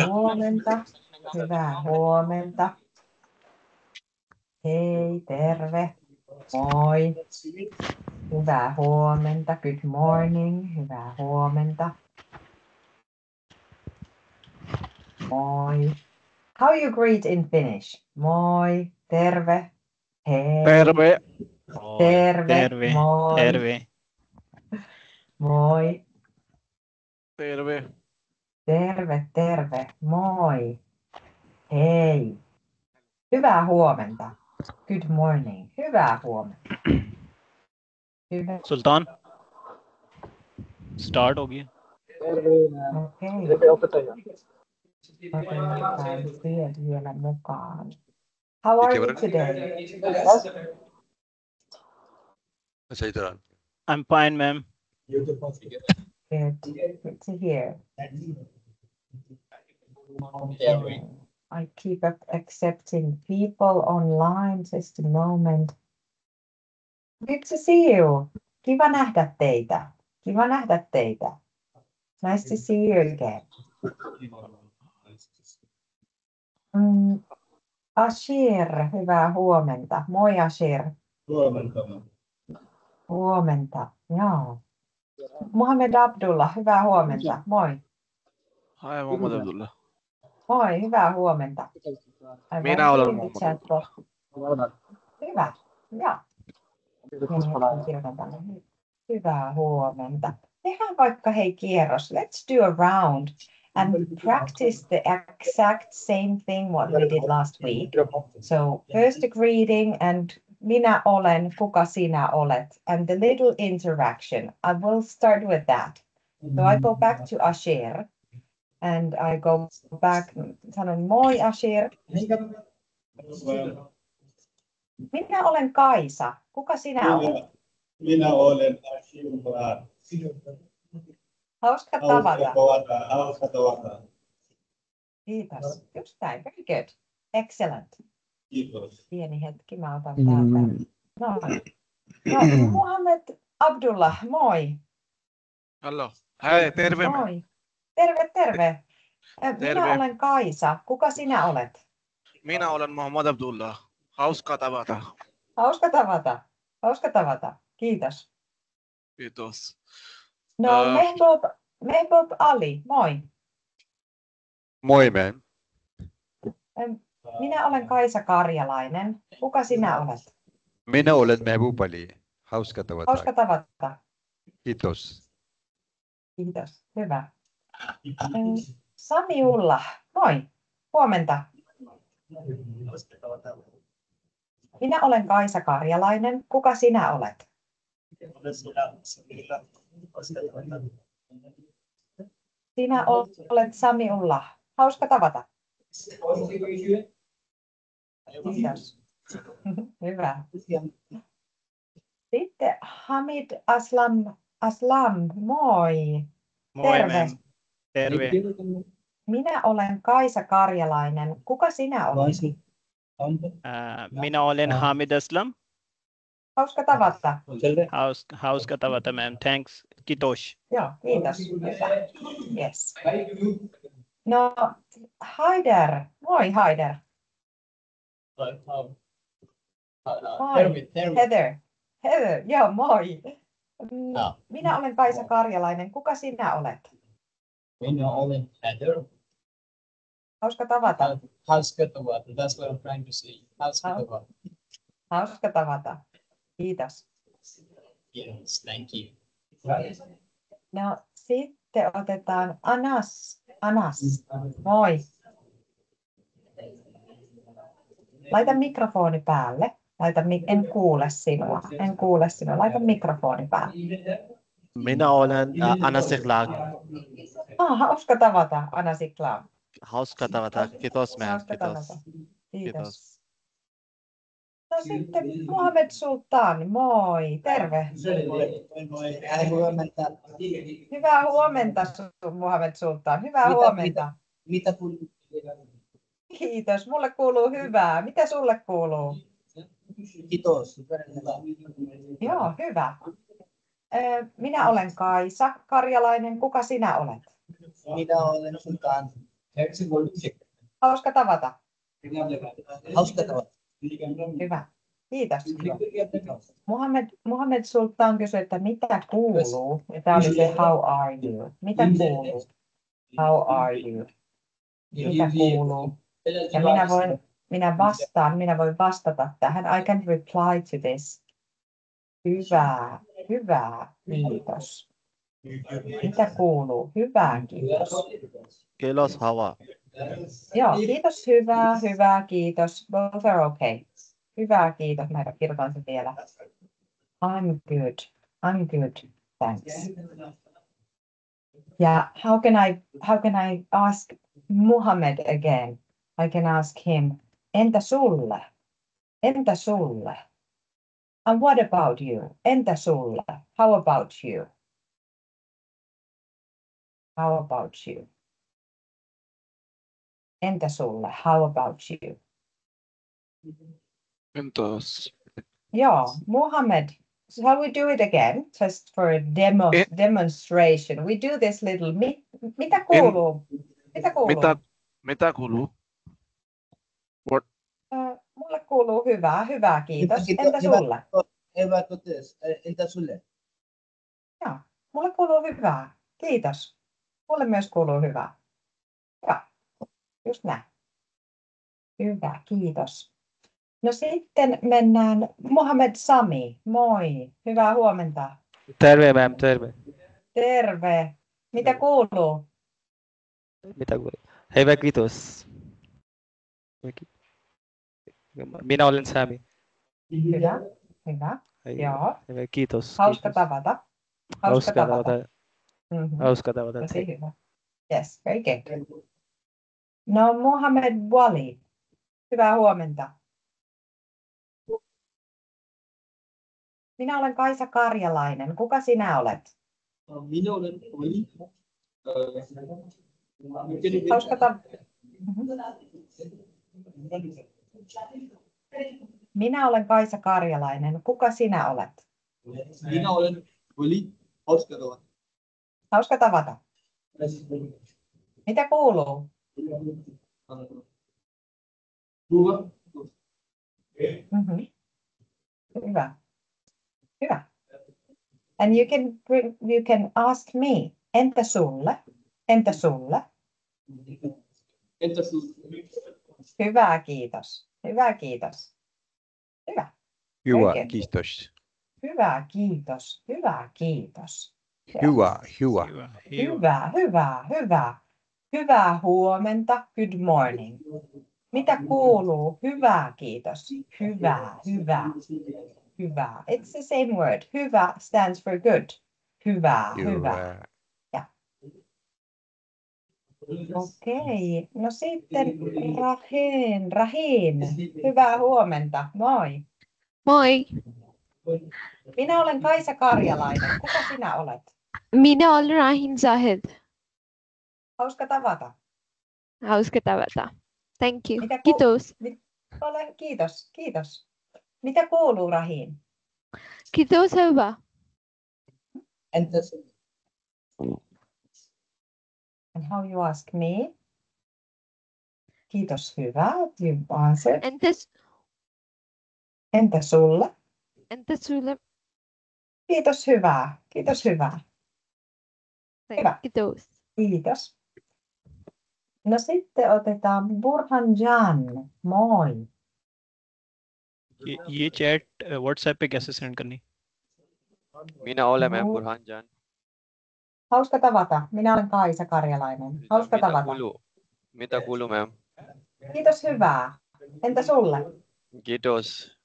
Huomenta. Hyvää huomenta. Hei, terve. Moi. Hyvää huomenta. Good morning. Hyvää huomenta. Moi. How you greet in Finnish? Moi, terve. Hei. Terve. Terve. Moi. Terve. Moi. Terve. Terve, terve. Moi. Hei. Hyvää huomenta. Good morning. Hyvää huomenta. Hyvä. Sultan start हो गया. Okei. Otetaan työt vielä mukaan. How are you today? I'm fine, ma'am. Good. Good to hear. I keep accepting people online just a moment. Good to see you. Kiva nähdä teitä. Kiva nähdä teitä. Nice to see you again. Ashir, hyvää huomenta. Moi Ashir. Huomenta. Huomenta, joo. Mohamed Abdullah, hyvää huomenta. Moi. Hi, Muhammad Abdullah. Moi, hyvää huomenta. Minä olen Muhammad Abdullah. Hyvä, joo. Kirjoitan tänne. Hyvää huomenta. Tehdään vaikka hei kierros. Let's do a round and practice the exact same thing what we did last week. So first a greeting and minä olen, kuka sinä olet, and the little interaction. I will start with that. So I go back to Ashir and I go back, sanon moi Ashir. Minä olen Kaisa. Kuka sinä olet? Minä olen Ashir. Hauska tavata. Hauska tavata. Kiitos. Just näin. Very good. Excellent. Kiitos. Pieni hetki, mä otan täältä. No, Mohamed Abdullah, moi. Hello. Hei, terve. Moi. Terve, terve. Terve. Minä olen Kaisa. Kuka sinä olet? Minä olen Muhammad Abdullah. Hauska tavata. Hauska tavata. Hauska tavata. Kiitos. Kiitos. No, Mehboob Ali, moi. Moi, ma'am. Minä olen Kaisa Karjalainen. Kuka sinä olet? Minä olen Mehboob Ali. Hauska tavata. Hauska tavata. Kiitos. Kiitos. Hyvä. Samiullah, moi. Huomenta. Minä olen Kaisa Karjalainen. Kuka sinä olet? Sinä olet Samiullah. Hauska tavata. Kiitos. Hyvä. Sitten Hamid Aslam, moi. Moi, Terve. ma'am. Terve. Minä olen Kaisa Karjalainen. Kuka sinä olet? Minä olen Hamid Aslam. Hauska tavata. Hauska tavata, ma'am. Thanks. Kiitos. Joo, kiitos. Hyvä. Yes. No, Haider. Moi, Haider. Moi. Heather, joo, moi. Minä olen Kaisa Karjalainen. Kuka sinä olet? Minä olen Heather. Hauska tavata. Hauska tavata. That's what I'm trying to say. Hauska tavata. Hauska tavata. Kiitos. Yes, thank you. No, sitten otetaan Anas. Anas, moi. Laita mikrofoni päälle. En kuule sinua. Laita mikrofoni päälle. Minä olen Anas Iqlaq. Hauska tavata, Anas Iqlaq. Hauska tavata. Kiitos, ma'am. Hauska Kiitos. tavata. Kiitos. Kiitos. No sitten Mohamed Sultan, moi. Terve. Huomenta. Hyvää huomenta, Mohamed Sultan. Hyvää huomenta. Mitä kuuluu? Kiitos. Mulle kuuluu hyvää. Mitä sulle kuuluu? Kiitos. Joo, hyvä. Minä olen Kaisa Karjalainen. Kuka sinä olet? Minä olen Sultan. Hauska tavata. Hauska tavata. Hyvä. Kiitos. Muhammed Sultan kysyi, että mitä kuuluu? Ja tämä oli se how are you? Mitä kuuluu? How are you? Mitä kuuluu? Ja minä voin vastata tähän. I can reply to this. Hyvä, kiitos. Mitä kuuluu? Hyvä, kiitos. Kiitos, Hawa. Joo, kiitos, hyvä, kiitos. Both are okay. Hyvä, kiitos. Mä kirjoitan sen vielä. I'm good, thanks. Ja how can I ask Muhammad again? I can ask him, entä sulle? Entä sulle? And what about you? Entä sulle? How about you? How about you? Entä sulle? How about you? Entäs? Joo, Muhammad, shall we do it again? Just for a demonstration. We do this little, mitä kuuluu? Mitä kuuluu? Mitä kuuluu? Mulle kuuluu hyvää, kiitos. Entä sulle? Hyvä, totes. Entä sulle? Joo, mulle kuuluu hyvää, kiitos. Mulle myös kuuluu hyvää. Joo, just näin. Hyvä, kiitos. No sitten mennään Mohamed Sami. Moi, hyvää huomenta. Terve, ma'am, terve. Terve. Mitä kuuluu? Mitä kuuluu? Hyvä, kiitos. Minä olen Sami. Hyvä. Joo. Hyvä, kiitos. Hauska tavata. Hauska tavata. Mhm. Hauska tavata. Tosi hyvä. Yes, very good. No, Mohamed Wali. Hyvää huomenta. Minä olen Kaisa Karjalainen. Kuka sinä olet? Minä olen Oli. Hauska tavata. Minä olen Kaisa Karjalainen. Kuka sinä olet? Minä olen Oli. Hauska tavata. Hauska tavata. Mitä kuuluu? Mhm. Hyvä. Hyvä. And you can ask me. Entä sulle? Entä sulle? Entä sulle? Hyvä, kiitos. Hyvä, kiitos. Hyvä. Hyvä, Oikein. kiitos. Hyvä, kiitos. Hyvä, kiitos. Hyvä. Hyvää huomenta. Good morning. Mitä kuuluu? Hyvä, kiitos. Hyvä. It's the same word. Hyvä stands for good. Hyvä. Ja. Okei. No sitten Rahin. Hyvää huomenta. Moi. Moi, Minä olen Kaisa Karjalainen. Kuka sinä olet? minä olen Rahin Zahid. Hauska tavata. Hauska tavata. Thank you. Mitä Kiitos. Kiitos. Mitä kuuluu, Rahin? Kiitos, hyvä. Entä sulle? And how you ask me? Kiitos, hyvä. You answered. Entä sulle? Entä sulle? Kiitos, hyvää. Hyvä. Kiitos. Kiitos. No sitten otetaan Burhan Jan. Moi. ये chat WhatsApp पे कैसे send करनी? Minä olen Burhan Jan. Hauska tavata. Minä olen Kaisa Karjalainen. Hauska tavata. Mitä kuuluu, ma'am? Kiitos, hyvää. Entä sulle? Kiitos.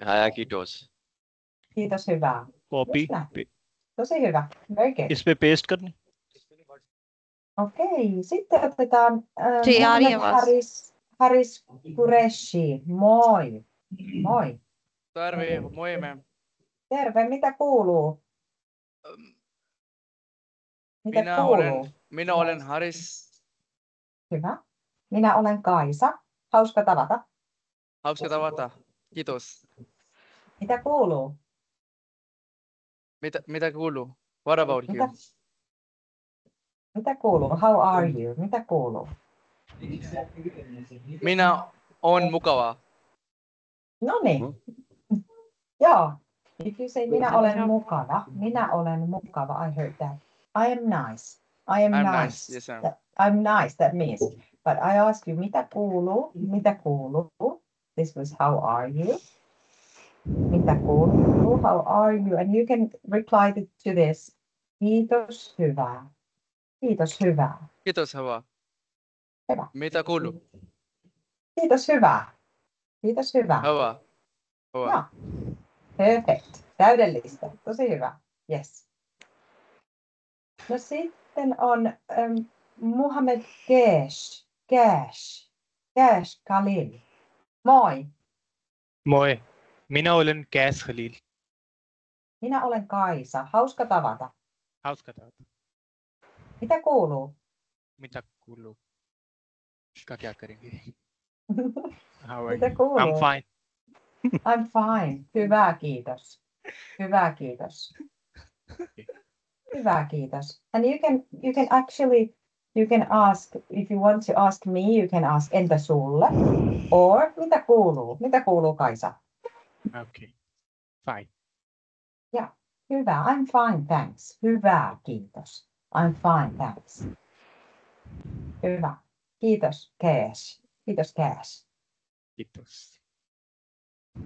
Ja kiitos. Kiitos, hyvää. Copy Just näin. Tosi hyvä. Very good. इस पे paste करनी? Okei, sitten otetaan Jiari Mohamed Haris Qureshi. Moi. Moi. Terve, moi ma'am. Terve, mitä kuuluu? Minä olen Haris. Hyvä. Minä olen Kaisa. Hauska tavata. Hauska tavata. Kiitos. Mitä kuuluu? Mitä kuuluu? What about you? Mitä kuuluu? How are you? Mitä kuuluu? Minä on mukava. No niin. Joo. If you say minä olen mukava, I heard that. I am nice. I am I'm nice. nice. Yes, ma'am. I'm nice, that means. But I ask you, mitä kuuluu? Mitä kuuluu? This was how are you? Mitä kuuluu? How are you? And you can reply to this. Kiitos, hyvä. Kiitos, hyvä. Kiitos, hyvä. Hyvä. Mitä kuuluu? Kiitos, hyvä. Kiitos, hyvä. Hyvä. Hyvä. No. Perfect. Täydellistä. Tosi hyvä. Yes. No sitten on Muhammad Kesh Khalil. Moi. Moi. Minä olen Käs Khalil. Minä olen Kaisa. Hauska tavata. Hauska tavata. Mitä kuuluu? Mitä kuuluu? Iska kya karenge? How are Mitä you? kuuluu? I'm fine. I'm fine. Hyvä, kiitos. Hyvä, kiitos. Hyvä, kiitos. And you can actually ask, if you want to ask me, you can ask entä sulle? Or mitä kuuluu? Mitä kuuluu, Kaisa? Okay. Fine. Yeah. Hyvä. I'm fine, thanks. Hyvä, kiitos. I'm fine, thanks. Hyvä. Kiitos, Cash. Kiitos, Cash. Kiitos.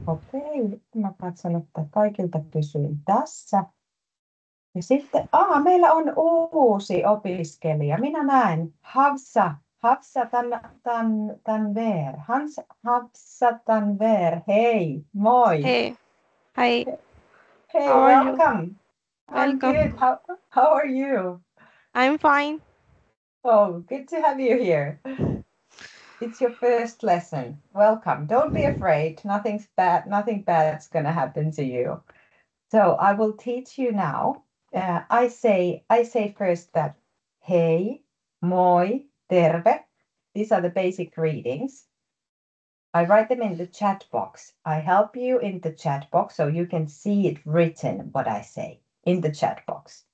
Okei, mä katson, että kaikilta kysyin tässä. Ja sitten, meillä on uusi opiskelija. Minä näen Hafsa Tanver. Hafsa Tanver, hei, moi. Hey. Hi. Hey, How are you? welcome. I'm Welcome. good. How are you? I'm fine. Oh, good to have you here. It's your first lesson. Welcome. Don't be afraid. Nothing bad's going to happen to you. So I will teach you now. I say first that hey, moi, terve. These are the basic greetings. I write them in the chat box. I help you in the chat box so you can see it written what I say in the chat box.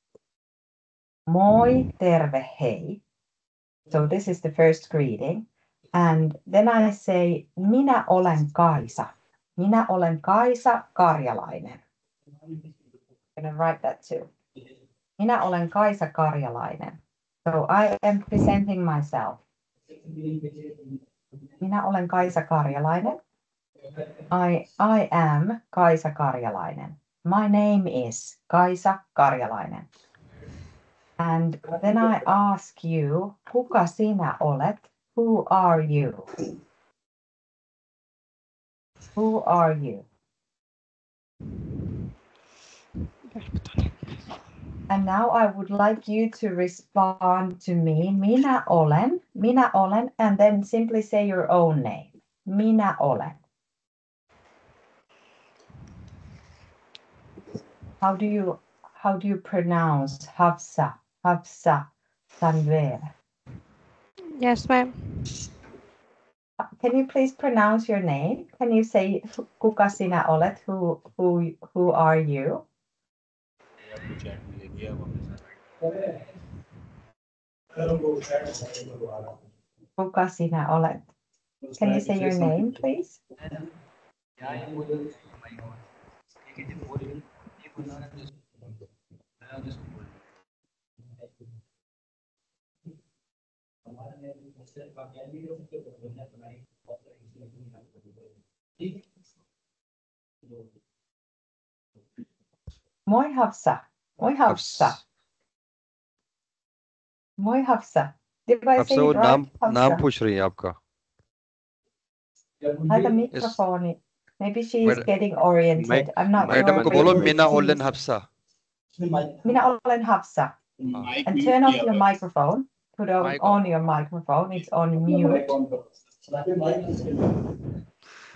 Moi, terve, hey. So this is the first greeting. And then I say, minä olen Kaisa. Minä olen Kaisa Karjalainen. I'm going to write that too. Minä olen Kaisa Karjalainen. So I am presenting myself. Minä olen Kaisa Karjalainen. I am Kaisa Karjalainen. My name is Kaisa Karjalainen. And then I ask you, kuka sinä olet? Who are you? Who are you? And now I would like you to respond to me. Minä olen, and then simply say your own name. Minä olen. How do you pronounce Hafsa Tanver? Yes, ma'am. Can you please pronounce your name? Can you say kuka sinä olet? Who are you? Kuka sinä olet? Can you say your name, please? Moi Hafsa. Moi Hafsa. Moi Hafsa. Did I say आपसे वो it right? नाम पूछ रही है आपका. Laita mikrofoni. Maybe she is getting oriented. I'm not sure. Madam को बोलो Meena ओलन Hafsa. Minä olen Hafsa. And turn off your microphone. Put on your microphone. It's on mute.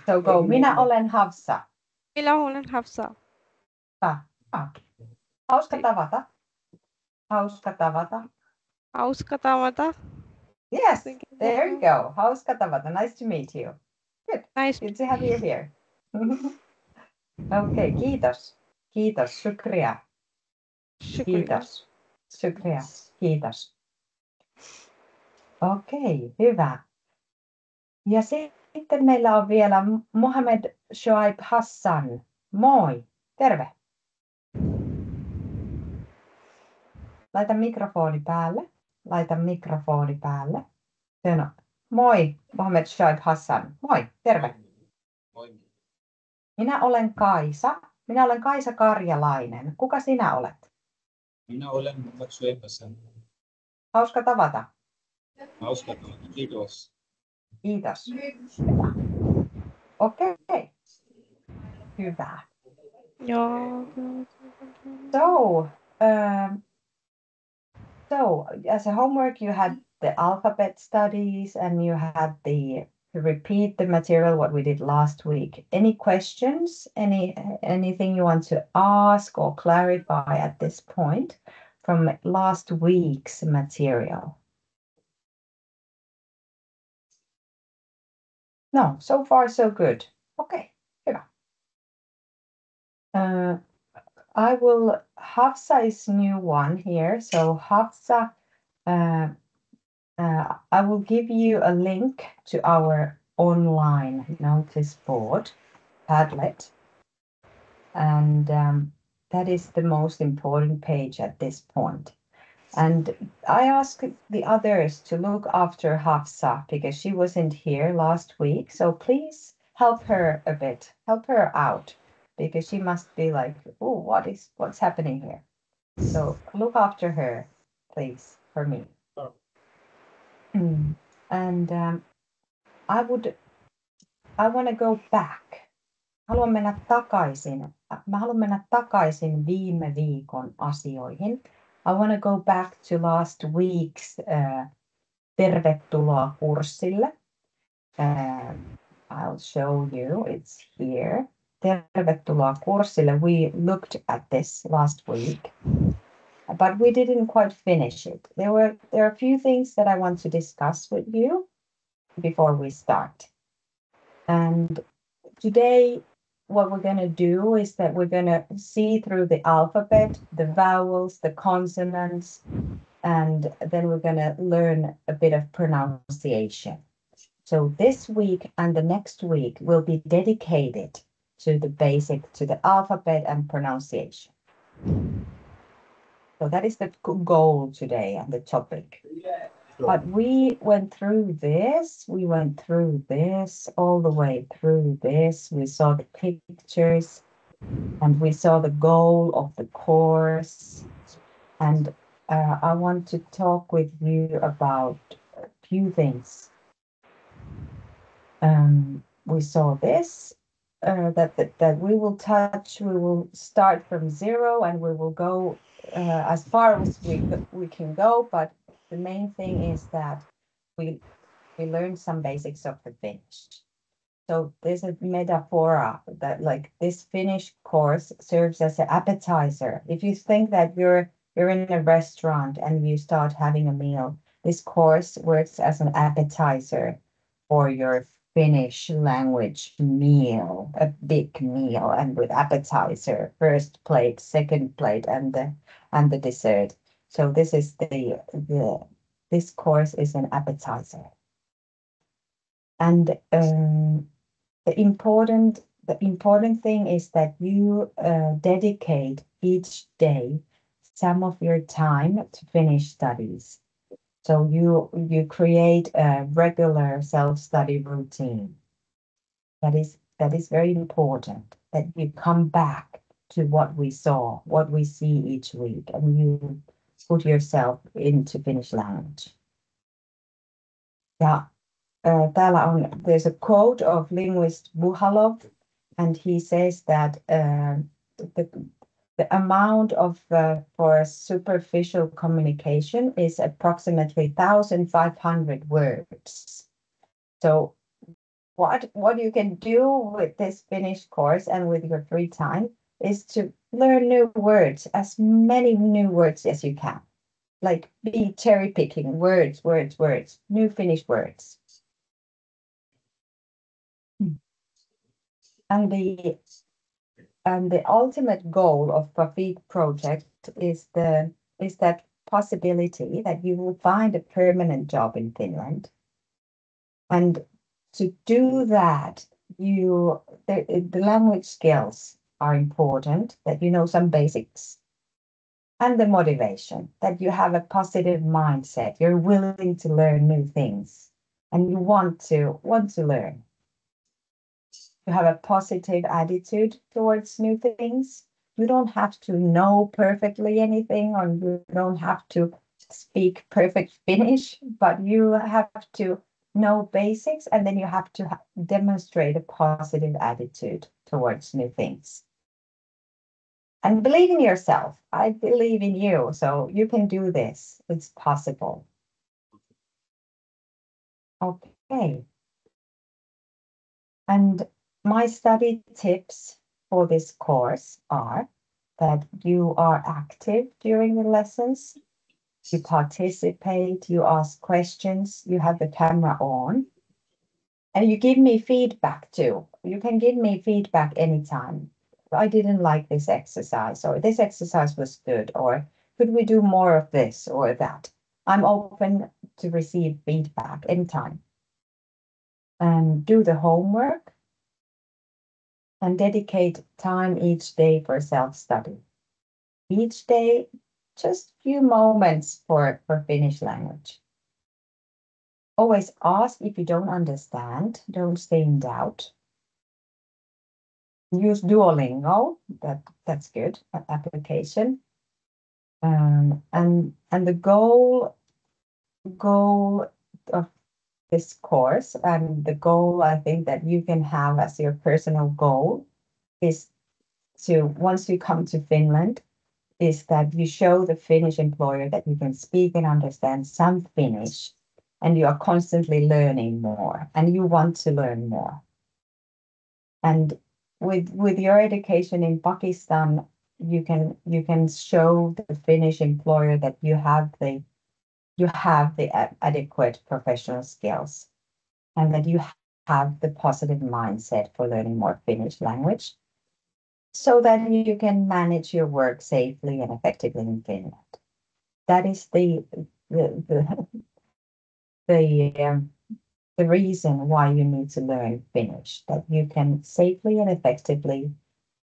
So go. Minä olen Hafsa. Minä olen Hafsa. Hauska tavata. Hauska tavata. Hauska tavata. Yes, there you go. Hauska tavata. Nice to meet you. Good. Nice. Good to have you here. Okay, kiitos. Kiitos, shukriya. Shukriya. Kiitos. Shukriya. Kiitos. Okei, hyvä. Ja sitten meillä on vielä Mohamed Shoaib Hassan. Moi, terve. Laita mikrofoni päälle. Laita mikrofoni päälle. Moi, Mohamed Shoaib Hassan. Moi, terve. Moi. Minä olen Kaisa. Minä olen Kaisa Karjalainen. Kuka sinä olet? Minä olen Mohamed Shoaib Hassan. Hauska tavata. Hauska tavata. Kiitos. Kiitos. Hyvä. Okei. Hyvä. Joo. So, as a homework, you had the alphabet studies and you had to repeat the material what we did last week. Any questions? Anything you want to ask or clarify at this point from last week's material? No, so far so good. Okay, hyvä. Hafsa is new one here. So Hafsa, I will give you a link to our online notice board, Padlet. And that is the most important page at this point. And I asked the others to look after Hafsa because she wasn't here last week. So please help her a bit, help her out because she must be like, oh, what's happening here? So look after her, please, for me. Sure. And I want to go back. Haluan mennä takaisin. Mä haluan mennä takaisin viime viikon asioihin. I want to go back to last week's tervetuloa kurssille. I'll show you, it's here. Tervetuloa kurssille. We looked at this last week, but we didn't quite finish it. There are a few things that I want to discuss with you before we start. And today, what we're going to do is that we're going to see through the alphabet, the vowels, the consonants, and then we're going to learn a bit of pronunciation. So this week and the next week will be dedicated to the alphabet and pronunciation. So that is the goal today and the topic. But we went through this, all the way through this. We saw the pictures and we saw the goal of the course. And I want to talk with you about a few things. We saw this, that we will start from zero and we will go as far as we can go, but the main thing is that we learned some basics of the Finnish. So there's a metaphor that like this Finnish course serves as an appetizer. If you think that you're in a restaurant and you start having a meal, this course works as an appetizer for your Finnish language meal, a big meal, and with appetizer, first plate, second plate, and the dessert. So this is this course is an appetizer, and the important thing is that you dedicate each day some of your time to Finnish studies. So you create a regular self-study routine. That is very important. That you come back to what we saw, what we see each week, and you put yourself into Finnish language. Ja there's a quote of linguist Buhalov, and he says that the amount of for superficial communication is approximately 1,500 words. So what you can do with this Finnish course and with your free time is to learn new words, as many new words as you can. Like be cherry picking words, new Finnish words. And the ultimate goal of Bafik project is that possibility that you will find a permanent job in Finland. And to do that, the language skills are important, that you know some basics, and the motivation, that you have a positive mindset, you're willing to learn new things, and you want to learn. You have a positive attitude towards new things. You don't have to know perfectly anything, or you don't have to speak perfect Finnish, but you have to know basics, and then you have to demonstrate a positive attitude towards new things. And believe in yourself. I believe in you, so you can do this. It's possible. Okay. And my study tips for this course are that you are active during the lessons, you participate, you ask questions, you have the camera on, and you give me feedback too. You can give me feedback anytime. I didn't like this exercise, or this exercise was good, or could we do more of this or that? I'm open to receive feedback anytime. And do the homework and dedicate time each day for self-study. Each day, just a few moments for Finnish language. Always ask if you don't understand. Don't stay in doubt. Use Duolingo. That's good application. And the goal of this course, and the goal I think that you can have as your personal goal, is to, once you come to Finland, is that you show the Finnish employer that you can speak and understand some Finnish, and you are constantly learning more, and you want to learn more. And with your education in Pakistan, you can show the Finnish employer that you have the adequate professional skills, and that you have the positive mindset for learning more Finnish language, so that you can manage your work safely and effectively in Finland. That is the reason why you need to learn Finnish, that you can safely and effectively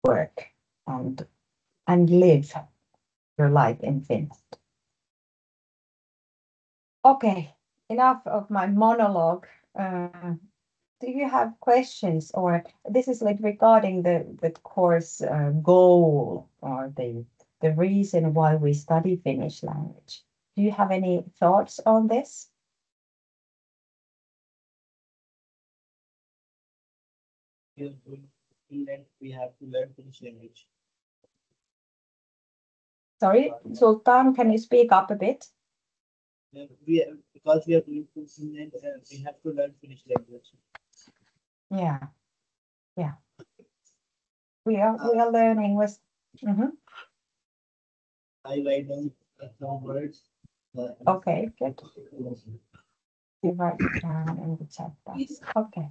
work and live your life in Finland. Okay, enough of my monologue. Do you have questions, or this is like regarding the course goal, or the reason why we study Finnish language? Do you have any thoughts on this? In Finland, we have to learn Finnish language. Sorry, Sultan, can you speak up a bit? Because we are doing in Finland, we have to learn Finnish language. Yeah. We are learning with. I write down some words. Okay, good. You write it down in the chat box. Okay.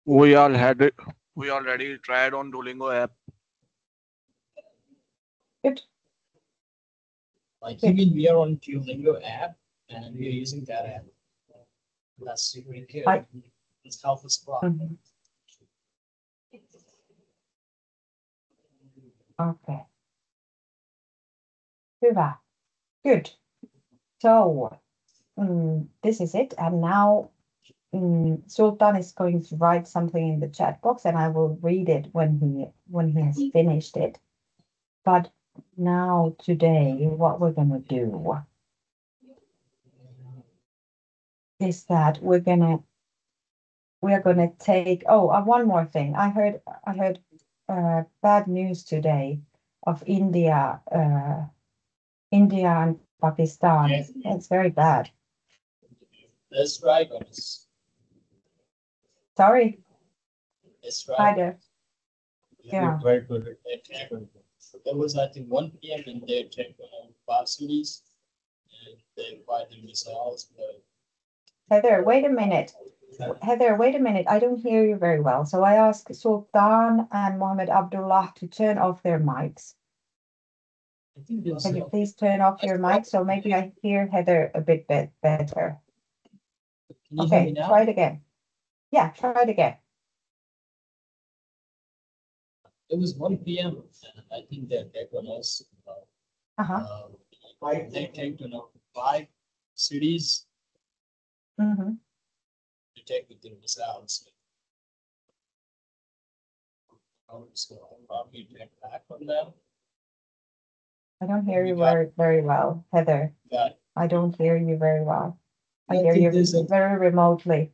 We already tried on Duolingo app. Good. Like even we are on Duolingo app, and we are using that app. That's super good. It's helpful us a lot. Okay. Hyvä. Good. So this is it. And now Sultan is going to write something in the chat box, and I will read it when he has finished it. But now today, what we're going to do is that we are going to take. One more thing. I heard bad news today of India and Pakistan. Yes. It's very bad. There's dragons. Sorry. It's Hi there. Yeah. Very good. There was, I think, 1 p.m. and they attacked facilities, and they fired the missiles. Heather, wait a minute. Heather, wait a minute. I don't hear you very well. So I asked Sultan and Mohammed Abdullah to turn off their mics. I think there's Can you please turn off your mic so maybe I hear Heather a bit better? Can you hear me Okay, now? try it again. Yeah, try it again. It was 1 p.m. and I think that was us. Uh-huh. They take to 5 cities Mm-hmm. to take the things out. So I was probably take back from them. I don't hear you very well, Heather. Got it. I don't hear you very well. I I hear think you there's a- very remotely.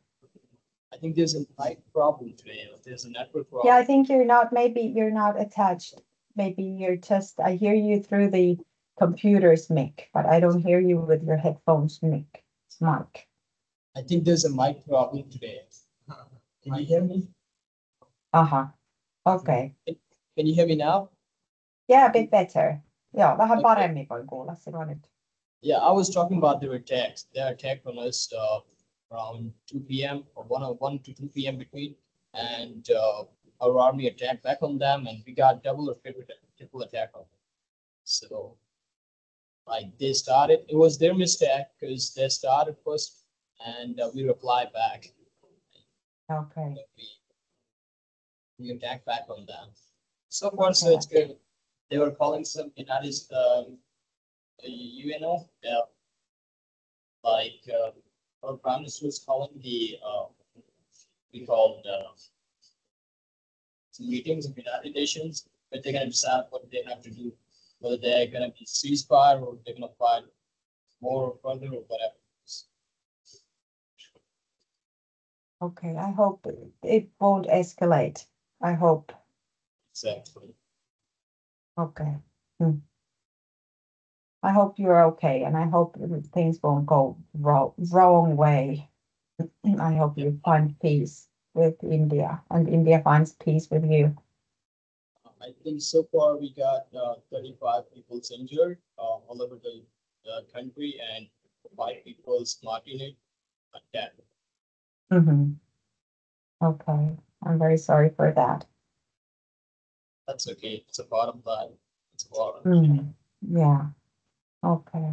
I think there's a mic problem today. There's a network problem. Yeah, I think maybe you're not attached. Maybe you're just, I hear you through the computer's mic, but I don't hear you with your headphones mic. I think there's a mic problem today. Can you hear me? Uh-huh. Okay. Can you hear me now? Yeah, a bit better. Joo, vähän Okay. paremmin voin kuulla sinua nyt. Yeah, I was talking about their attacks. Their attack on us around 2 p.m. or 1 to 2 p.m. between, and our army attacked back on them, and we got double or triple attack on them. So, like they started, it was their mistake because they started first, and we replied back. Okay. We attacked back on them. So far, so it's good. They were calling some United UNO, like our prime minister was calling the we called some meetings of United Nations, but they're gonna decide what they have to do, whether they're gonna be ceasefire or they're gonna fight more or further or whatever. Okay, I hope it won't escalate. I hope. Exactly. Okay. I hope you're okay, and I hope things won't go wrong way. I hope you find peace with India, and India finds peace with you. I think so far we got 35 people injured all over the country, and 5 people martyred at death. Mm-hmm. Okay, I'm very sorry for that. That's okay. It's a bottom line. It's a war. Yeah. Okay.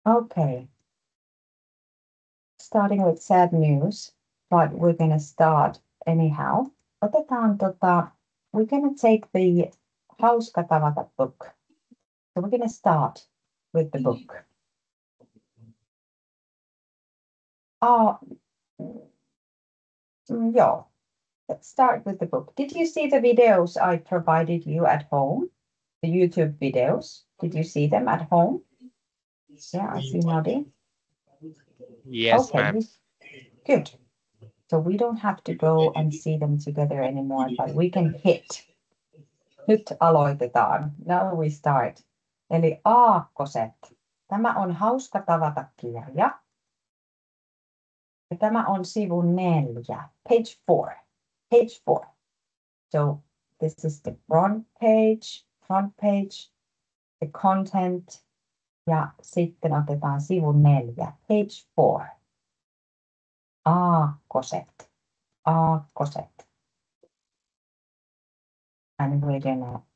Okay. Starting with sad news, but we're gonna start anyhow. Otetaan we're gonna take the Hauska tavata book. So we're gonna start with the book. Yeah. Let's start with the book. Did you see the videos I provided you at home? The YouTube videos? Did you see them at home? Yeah, I see nodding. Yes, Okay, ma'am. good. So we don't have to go and see them together anymore, but we can hit. Nyt aloitetaan. Now we start. Eli aakkoset. Tämä on Hauska tavata -kirja. Ja tämä on sivu 4, page 4. Page 4. So this is the front page, the content, ja sitten otetaan sivu 4, page 4. Aakkoset. And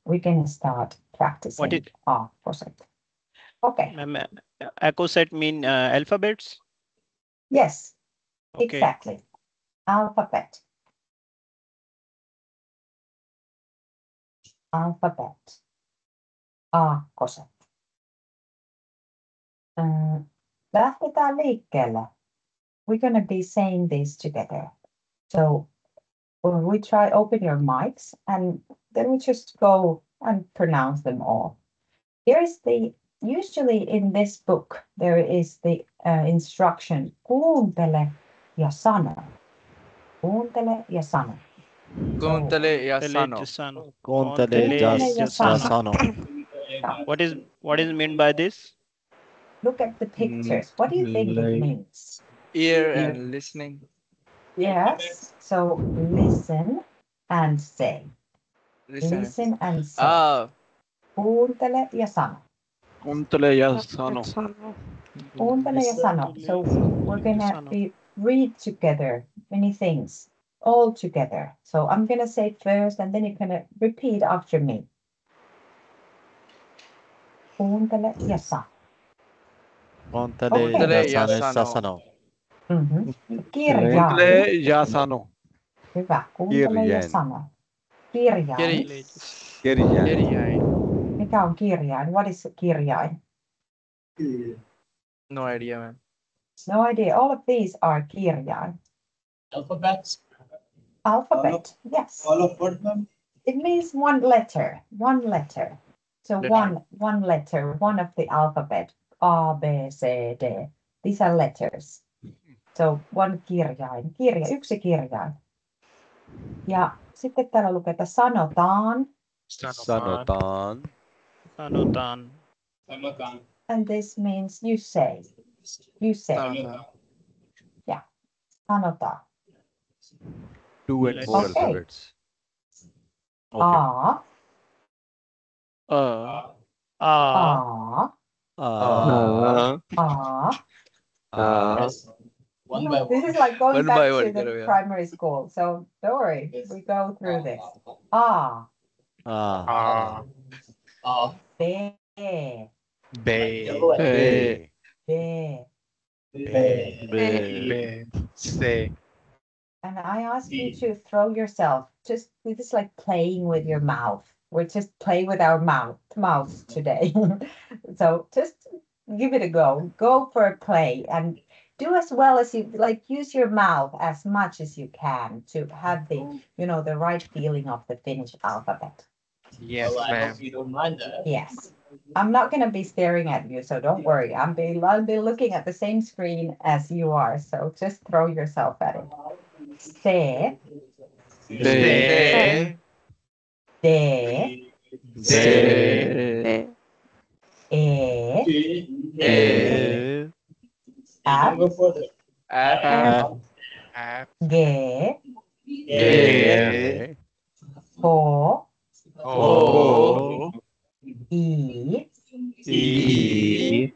we're gonna start practicing aakkoset. Okay. Aakkoset mean alphabets? Yes, Okay. exactly. Alphabet. Aakkoset. Lähdetään liikkeelle. We're going to be saying this together. So when we try, open your mics, and then we just go and pronounce them all. Usually in this book, there is the instruction, kuuntele ja sano. Kuuntele ja sano. Kuuntele ja sano. Kuuntele ja sano. What is meant by this? Look at the pictures. What do you think it means? Ear and listening. Yes. So listen and say. Listen and say. Kuuntele ja sano. Kuuntele ja sano. Kuuntele ja sano. So we're gonna read together many things, all together. So I'm gonna say first, and then you're gonna repeat after me. Kuuntele ja sano. Kuuntele ja sano. Kirjain. Kuuntele ja sano. Hyvä. Kuuntele ja sano. Kirjain. Kirjain. Mikä on kirjain? What is kirjain? No idea, man. No idea. All of these are kirjain. Alphabets. Alphabet. Yes. It means one letter. One letter. So one letter, one of the alphabet. A, B, C, D. These are letters. So one kirjain. Yksi kirjain. Ja sitten täällä lukee, että sanotaan. Sanotaan. Sanotaan. And this means you say. You say. Yeah. Sanotaan. Two and more alphabets. A. One by one. This is like going back to the karo, yeah. primary school. So don't worry, we go through this. A. B. B. C. And I ask you to throw yourself. Just this is like playing with your mouth. We just play with our mouths today. So just give it a go. Go for a play and do as well as you like. Use your mouth as much as you can to have the the right feeling of the Finnish alphabet. Yes, Well, I ma'am. hope you don't mind that. Yes. I'm not going to be staring at you, so don't worry. I'll be looking at the same screen as you are, so just throw yourself at it. Se. D. De. E. F. Go further. F. G. G. H. O. I. E. J.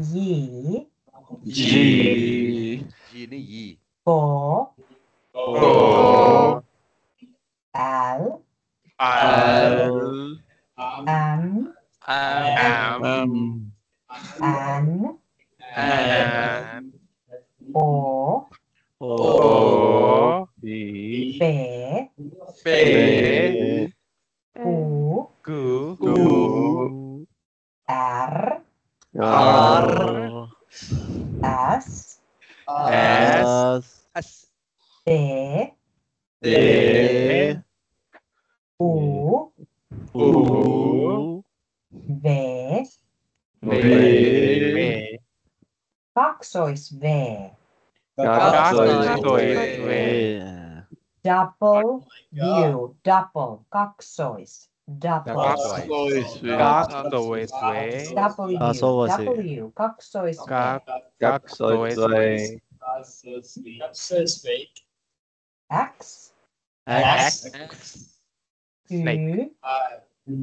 G. G. K. O. L. L. M. M. N. N. O. O. P. P. Q. Q. R. R. S. T. D. U. U. V. V. Kaksois V. Double U. Double. Kaksois. Double. Kaksois V. W. Kaksois V. Kaksois V. X. Snake. U.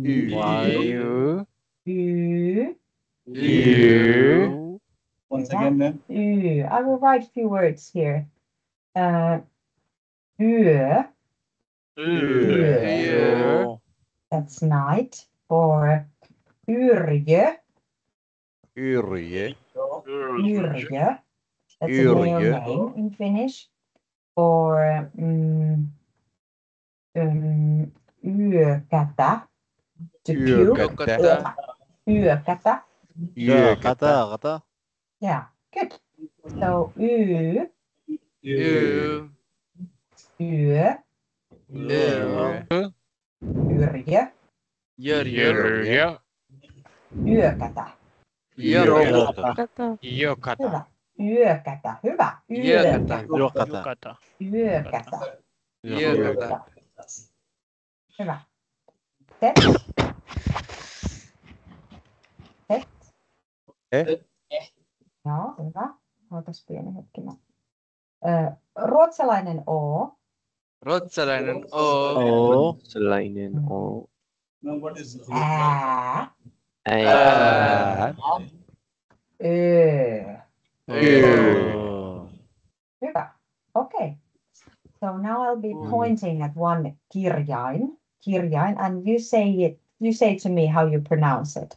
Once again, then. I will write a few words here. That's night. For Yrjö. That's a male name in Finnish. For yökätä. To puke. Yökätä. Yeah, good. So yö. Yrjö. Yökätä. Hyvä. Yökätä. Hyvä. Yökätä. Hyvä. Set. Joo, hyvä. Ootas pieni hetki. Ruotsalainen O. Ruotsalainen O. Now what is Ää. Hyvä. Okay. So now I'll be pointing at one kirjain, and you say to me how you pronounce it.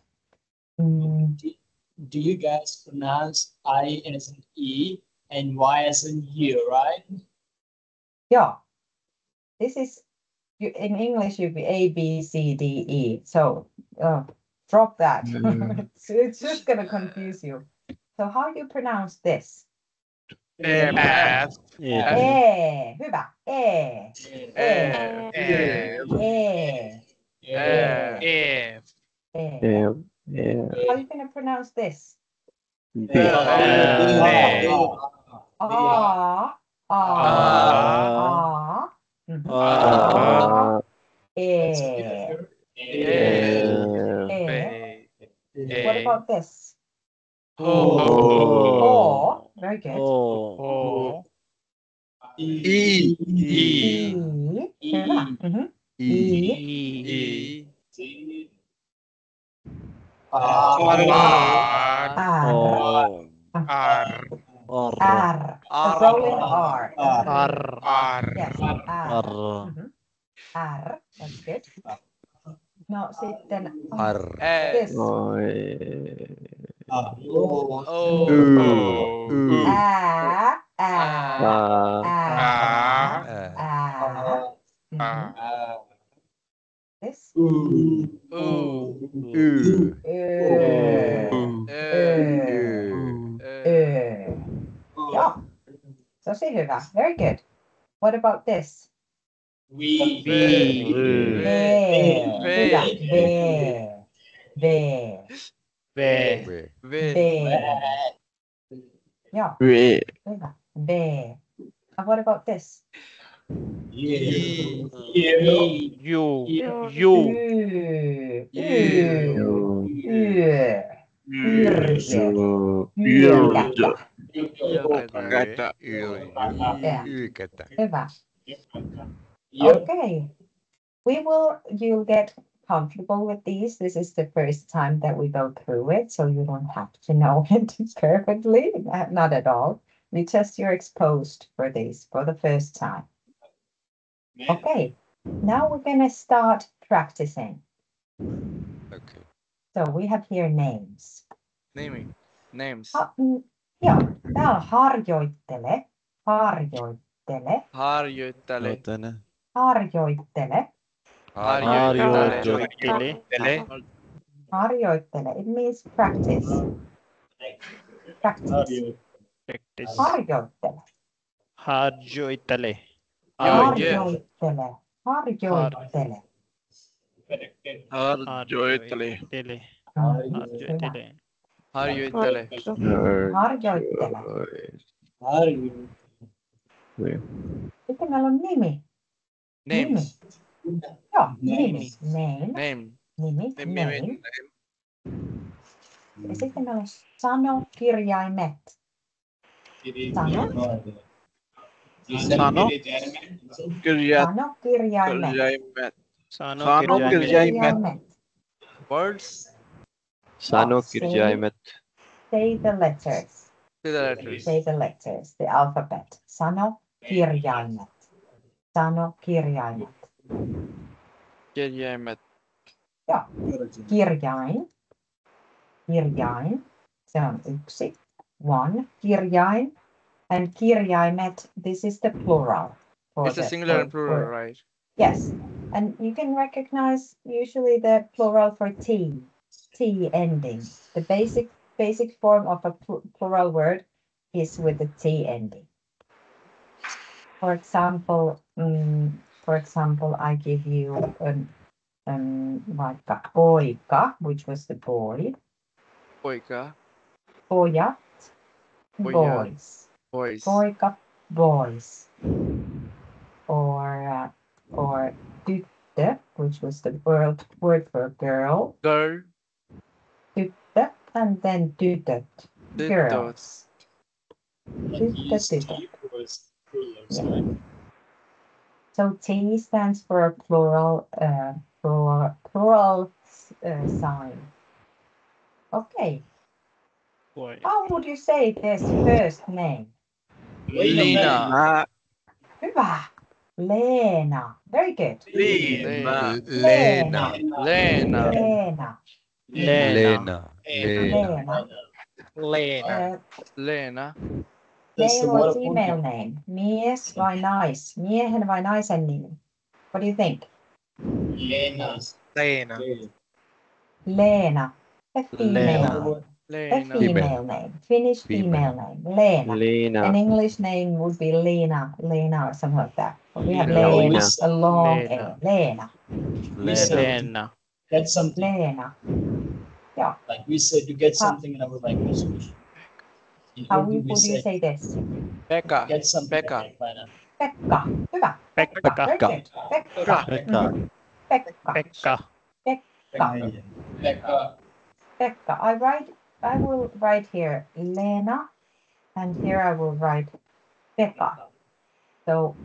Do you guys pronounce I as an E and Y as an U, right? Yeah. This is, in English, you'd be A, B, C, D, E. So drop that. It's just going to confuse you. So how do you pronounce this? F. Hyvä. How are you going to pronounce this? What about this? Very good. R. A rolling R. Yes, R. R. That's good. No, sitten this. This. Yeah. Tosi hyvä. Very good. What about this? Yeah. Hyvä. And what about this? Hyvä. Okay. You'll get comfortable with these. This is the first time that we go through it, so you don't have to know it perfectly. Not at all. You're exposed for this for the first time. Okay. Now we're going to start practicing. Okay. So we have here names. Names. Joo, tää on harjoittele. Harjoittele. It means practice. Harjoittele. Sitten meillä on nimi. Names. Joo, nimi. Name. Ja sitten meillä on sanokirjaimet. Sanokirjaimet. Words. Sanokirjaimet. Say the letters. Say the letters, the alphabet. Sanokirjaimet. Kirjaimet. Joo. Kirjain. Se on yksi. One. Kirjain. And kirjaimet, this is the plural. It's a singular and plural, right? Yes. And you can recognize usually the plural for T ending. The basic form of a plural word is with the T ending. For example, I give you vaikka poika, which was the boy. Poika. Pojat, boys. Poika, boys. Or tyttö, which was the word for girl. Girl. Tyttö, and then tytöt, girls. Tyttö. Yeah. So T stands for a plural sign. Okay. Boy. How would you say this first name? Lena. Hyvä. Leena. Very good. Lena. Leena. Lena. Leena. Lena. Leena. Lena. Lena. That's the Male or word female of name? Mies vai nais? Miehen vai naisen nimi? What do you think? Lena. Lena. Leena. A female Leena. name. A Lena. female name. Finnish female name. Leena. An Lena. English name would be Lena. Lena or something like that. But we have Lena. Leena. Lena. A long Lena. A. Leena. We said Lena. Lena. get something. Leena. Yeah. Like we said to get something in our language. In How Urdu, we would you say say this? Pekka. get something. Pekka. Pekka. Hyvä. Pekka. Very good. Pekka. Pekka. Pekka. Pekka. Pekka. Pekka. I will write here Lena, and here I will write Pekka. So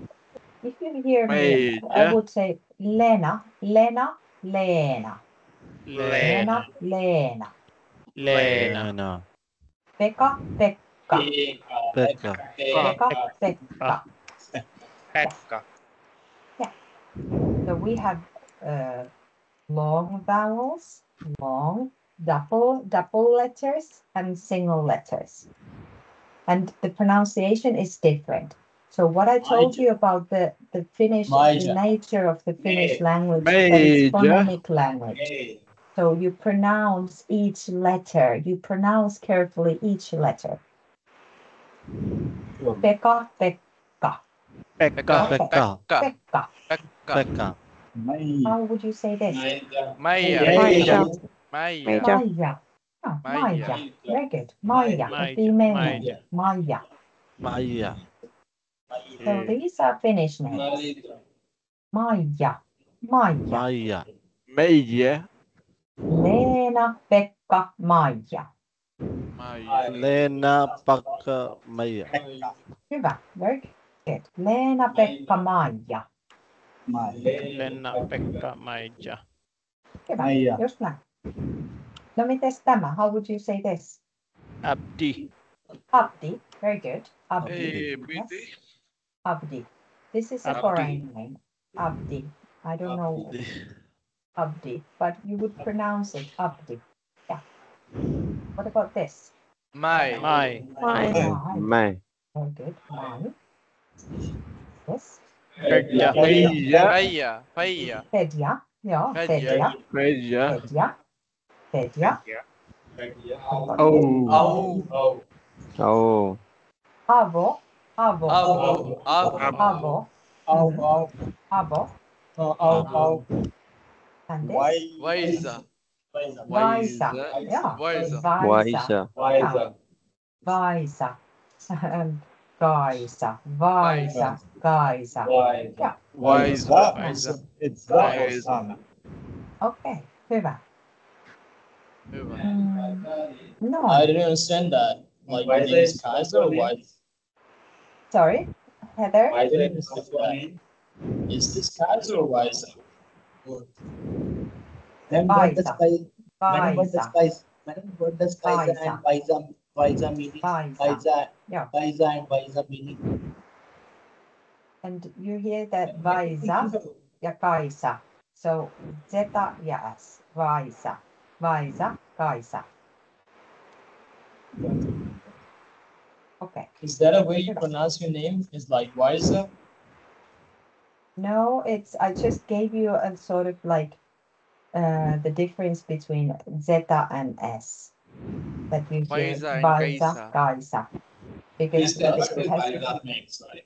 if you hear me, I would say Lena, Lena, Leena. Lena, Leena. Lena. Lena. Pekka, Pekka. Pekka. Pekka, Pekka. Pekka. So we have long vowels, long, double letters, and single letters. And the pronunciation is different. So what I told you about the Finnish, the nature of the Finnish language, that it's phonemic language. So you pronounce each letter. You pronounce carefully each letter. Pekka, Pekka. Pekka. Pekka. Pekka. Pekka. How would you say this? Maija. Maija. Maija. Maija. Oh, Maija. Very good. Maija. A female name. Maija. Maija. So these are Finnish names. Maija. Maija. Maija. Meija. Leena, Pekka, Maija. Leena. Pekka. Maija. Hyvä. Very good. Leena, Pekka, Maija. Lena. Pekka. Maija. Hyvä. Just näin. No mites tämä? How would you say this? Abdi. Abdi. Very good. Abdi. Hey, Yes. Abdi. This is a Abdi. foreign name. Abdi. I don't know Abdi, but you would pronounce it Abdi. Yeah. What about this? Mai. Mai. Mai. Mai. Very good. Mai. Yes. Pedja. Faija. Faija. Fedja. Yeah. Fedja. Fedja. Meija. Fedja. Fedja. Oh. Oh. Avo. Avo. Avo. Avo. Avo. Avo. And this? Vaisa. Vaisa. Yeah. Vaisa. Vaisa. Vaisa. And Kaisa. Vaisa. Kaisa. Yeah. Vaisa. Vaisa. Okay. Hyvä. Hyvä. No. I didn't understand that. Like the name is Kaiser or what? Sorry. Heather? I didn't understand that. Is this Kaiser or Weiser? Vaisa. Madam, what does Vaisa. Kaiser? Madam, what does Kaiser and Vaisa meaning? Vaisa. Vaisa, Yeah. Vaisa and Vaisa meaning. And you hear that Vaisa ja Kaisa. So Zeta ja S. Vaisa. Vaisa, Kaisa. Okay. Is that a way you pronounce your name? Is like Weiser? No, I just gave you a sort of like the difference between Zeta and S. That you hear Vaisa and Vaisa, Kaisa. Kaisa. Because names, right?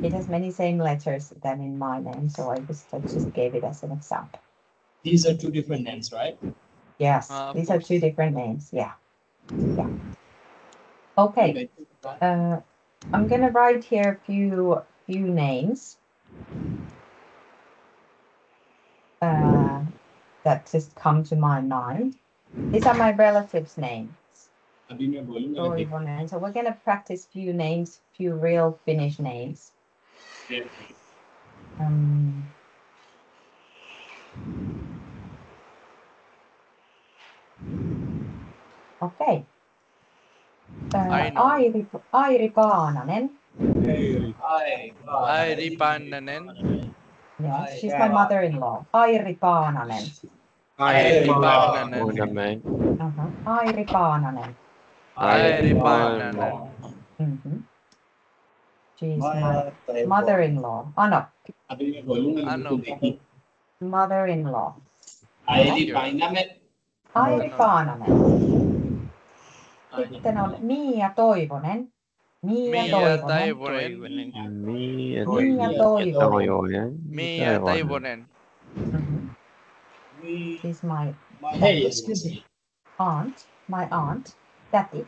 it has many same letters than in my name, so I just gave it as an example. These are two different names, right? Yes, Of these are two course. different names. Yeah. Yeah. Okay. I'm gonna write here a few names that just come to my mind. These are my relatives' names. So we're gonna practice few names, few real Finnish names. Okei. Aino. Airi Paananen. Airi Pannanen. Yes, she's my mother-in-law. Airi Paananen. Airi Pannanen. Muutamäin. Airi Paananen. Airi Pannanen. She's my mother-in-law. Anoppi. Anoppi. Mother-in-law. Airi Painanen. Airi Paananen. Sitten on Mia Toivonen. Mia Toivonen. Mia Toivonen. Mia Toivonen. She's my Hey, excuse me. aunt. My aunt. Täti.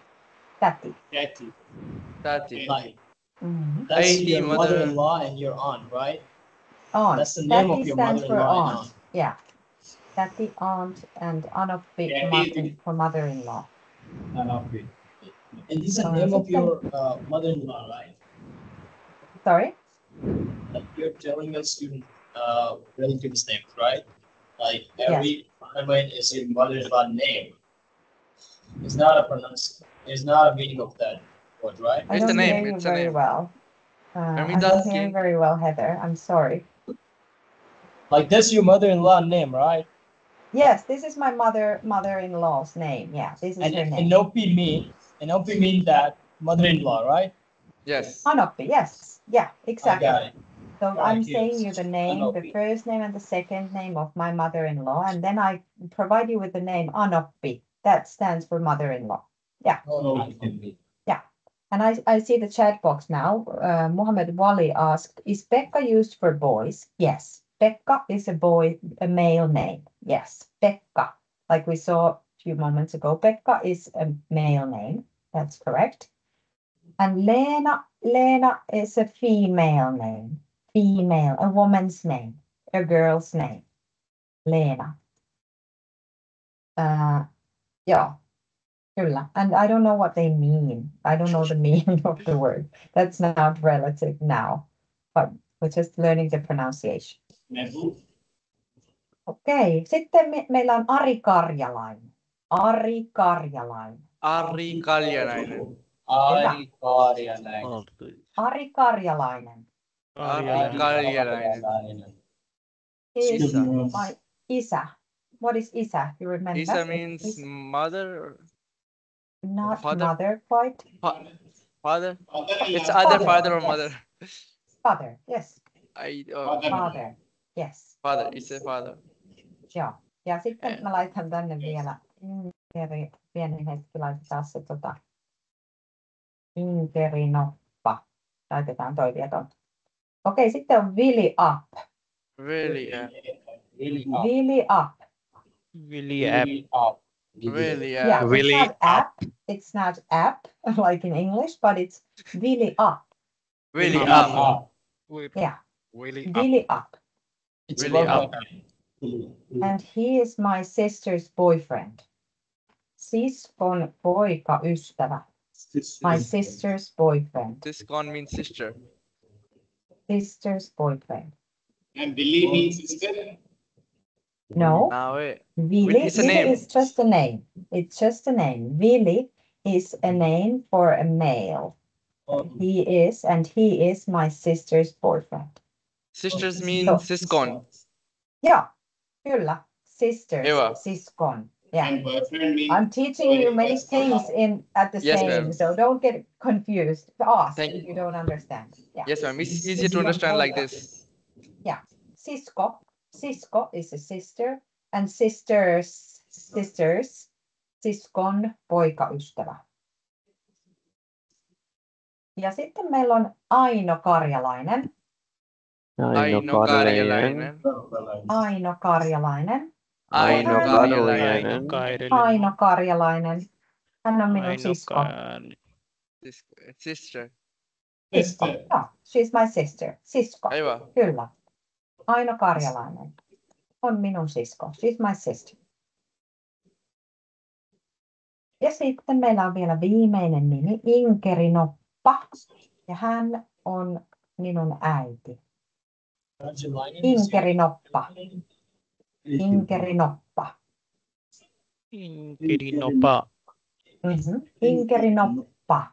Tati. Tati. That's Aiti your mother- mother-in-law and your aunt, right? Aunt. That's the name Täti of your stands for mother-in-law and aunt. aunt. Yeah. Täti, aunt, and Anoppi for mother-in-law. And this is the name of your mother-in-law, right? Sorry? Like you're telling us student relatives names, right? Like every Pannanen is your mother-in-law name. It's not a meaning of that word, right? I It's a don't name, hear you it's a very name. well. I mean, I don't that's hear you king. very well, Heather. I'm sorry. Like that's your mother-in-law name, right? Yes, this is my mother-in-law's name. Yeah, this is And her name. Anoppi mean that mother-in-law, right? Yes. Anoppi, yes. Yeah, exactly. I got it. So I'm Right, saying yes. you the name, the Anoppi. first name and the second name of my mother-in-law, and then I provide you with the name Anoppi. That stands for mother-in-law. Yeah. Yeah. And I see the chat box now. Mohammed Wali asked, is Pekka used for boys? Yes. Pekka is a male name. Yes. Pekka. Like we saw a few moments ago, Pekka is a male name. That's correct. And Lena is a female name. Female, a woman's name, a girl's name. Lena. Yeah. Kyllä. And I don't know what they mean. I don't know the meaning of the word. That's not relative now, but we're just learning the pronunciation. Okei, sitten meillä on Ari Karjalainen. Ari Karjalainen. Ari Kaljanainen. Ari Karjalainen. Ari Karjalainen. Ari Kaljanainen. Is Isa. my isä. What is isä? You remember? Isa means mother. Not father? mother quite. Father. It's either father or mother. Father, yes. Father. Yes. Father. It's a father. Joo. Ja sitten mä laitan tänne vielä pieni hetki, laitetaan se Inkerinoppa. Laitetaan toi vielä tuon. Okei, sitten on Willy Up. Really. Willy Up. Willy app. Really. Yeah, Willy it's not app. It's not app like in English, but it's Willy Up. Really up. Yeah, Willy Willy Up. It's Really about up. And he is my sister's boyfriend. Siskon poikaystävä. My sister's boyfriend. Siskon means sister. Sister's boyfriend. And Billy means sister. No, Now wait. Willy It's a name. is just a name. It's just a name. Willy is a name for a male. He is my sister's boyfriend. Sisters mean siskon. Yeah, kyllä. Sisters, Hyvä. siskon. Yeah. And boyfriend means. I'm teaching you many things at the Yes, same, ma'am. so don't get confused. Ask Thank if you. you don't understand. Yeah. Yes, ma'am. It's easier to understand like this. Yeah. Sisko is a sister, and sisters, siskon poikaystävä. Ja sitten meillä on Aino Karjalainen. Aino Karjalainen. Aino Karjalainen. Aino Karjalainen. Aino Karjalainen. Hän on minun sisko. Sister. Sisko. No, she's my sister. Sisko. Aivan. Kyllä. Aino Karjalainen on minun sisko. She's my sister. Ja sitten meillä on vielä viimeinen nimi, Inkerinoppa. Ja hän on minun äiti. Inkerinoppa. Inkerinoppa. Inkerinoppa. Inkerinoppa.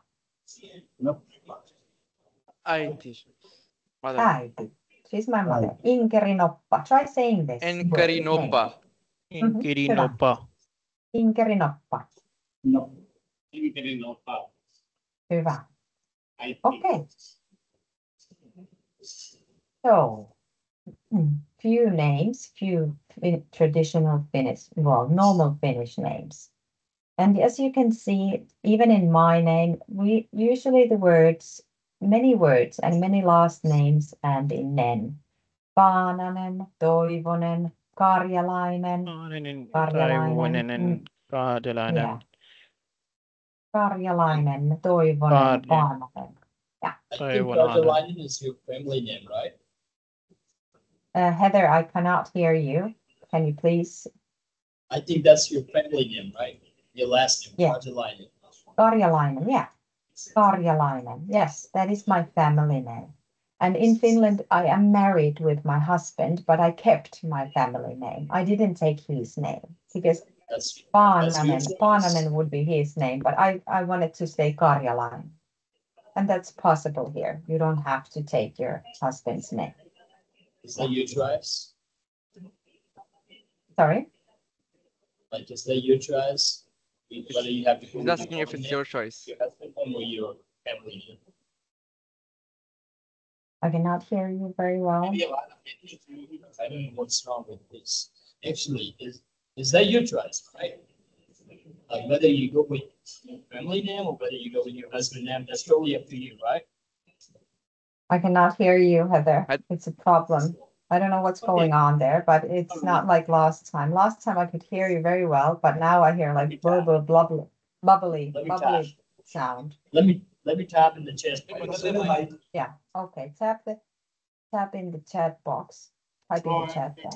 Äiti. Mother. Äiti. She's my mother. Inkerinoppa. Try saying this. Enkarinoppa. Inkirinoppa. Inkerinoppa. Hyvä. Okay. So, few names, few traditional Finnish, well, normal Finnish names. And as you can see, even in my name, we usually the words, many words and many last names and in nen. Paananen, Toivonen, Karjalainen, Toivonen, Kaadelainen. Yeah. Karjalainen, Toivonen, Paananen. Yeah. I think Karjalainen is your family name, right? Heather, I cannot hear you. Can you please? I think that's your family name, right? Your last name, Yeah. Karjalainen. Karjalainen, yeah. Karjalainen, yes, that is my family name. And in Finland, I am married with my husband, but I kept my family name. I didn't take his name because Paananen would be his name, but I wanted to say Karjalainen. And that's possible here. You don't have to take your husband's name. Is that your choice? Sorry? Like, is that your choice? Whether you have to. He's asking if it's your choice. Your husband name or your family name? I cannot hear you very well. I don't know what's wrong with this. Actually, is that your choice, right? Like whether you go with your family name or whether you go with your husband name, that's totally up to you, right? I cannot hear you, Heather. It's a problem. I don't know what's going on there, but it's not like last time. Last time I could hear you very well, but now I hear like bubbly sound. Let me tap in the chat. Yeah. Okay. Tap in the chat box. Type in the chat box.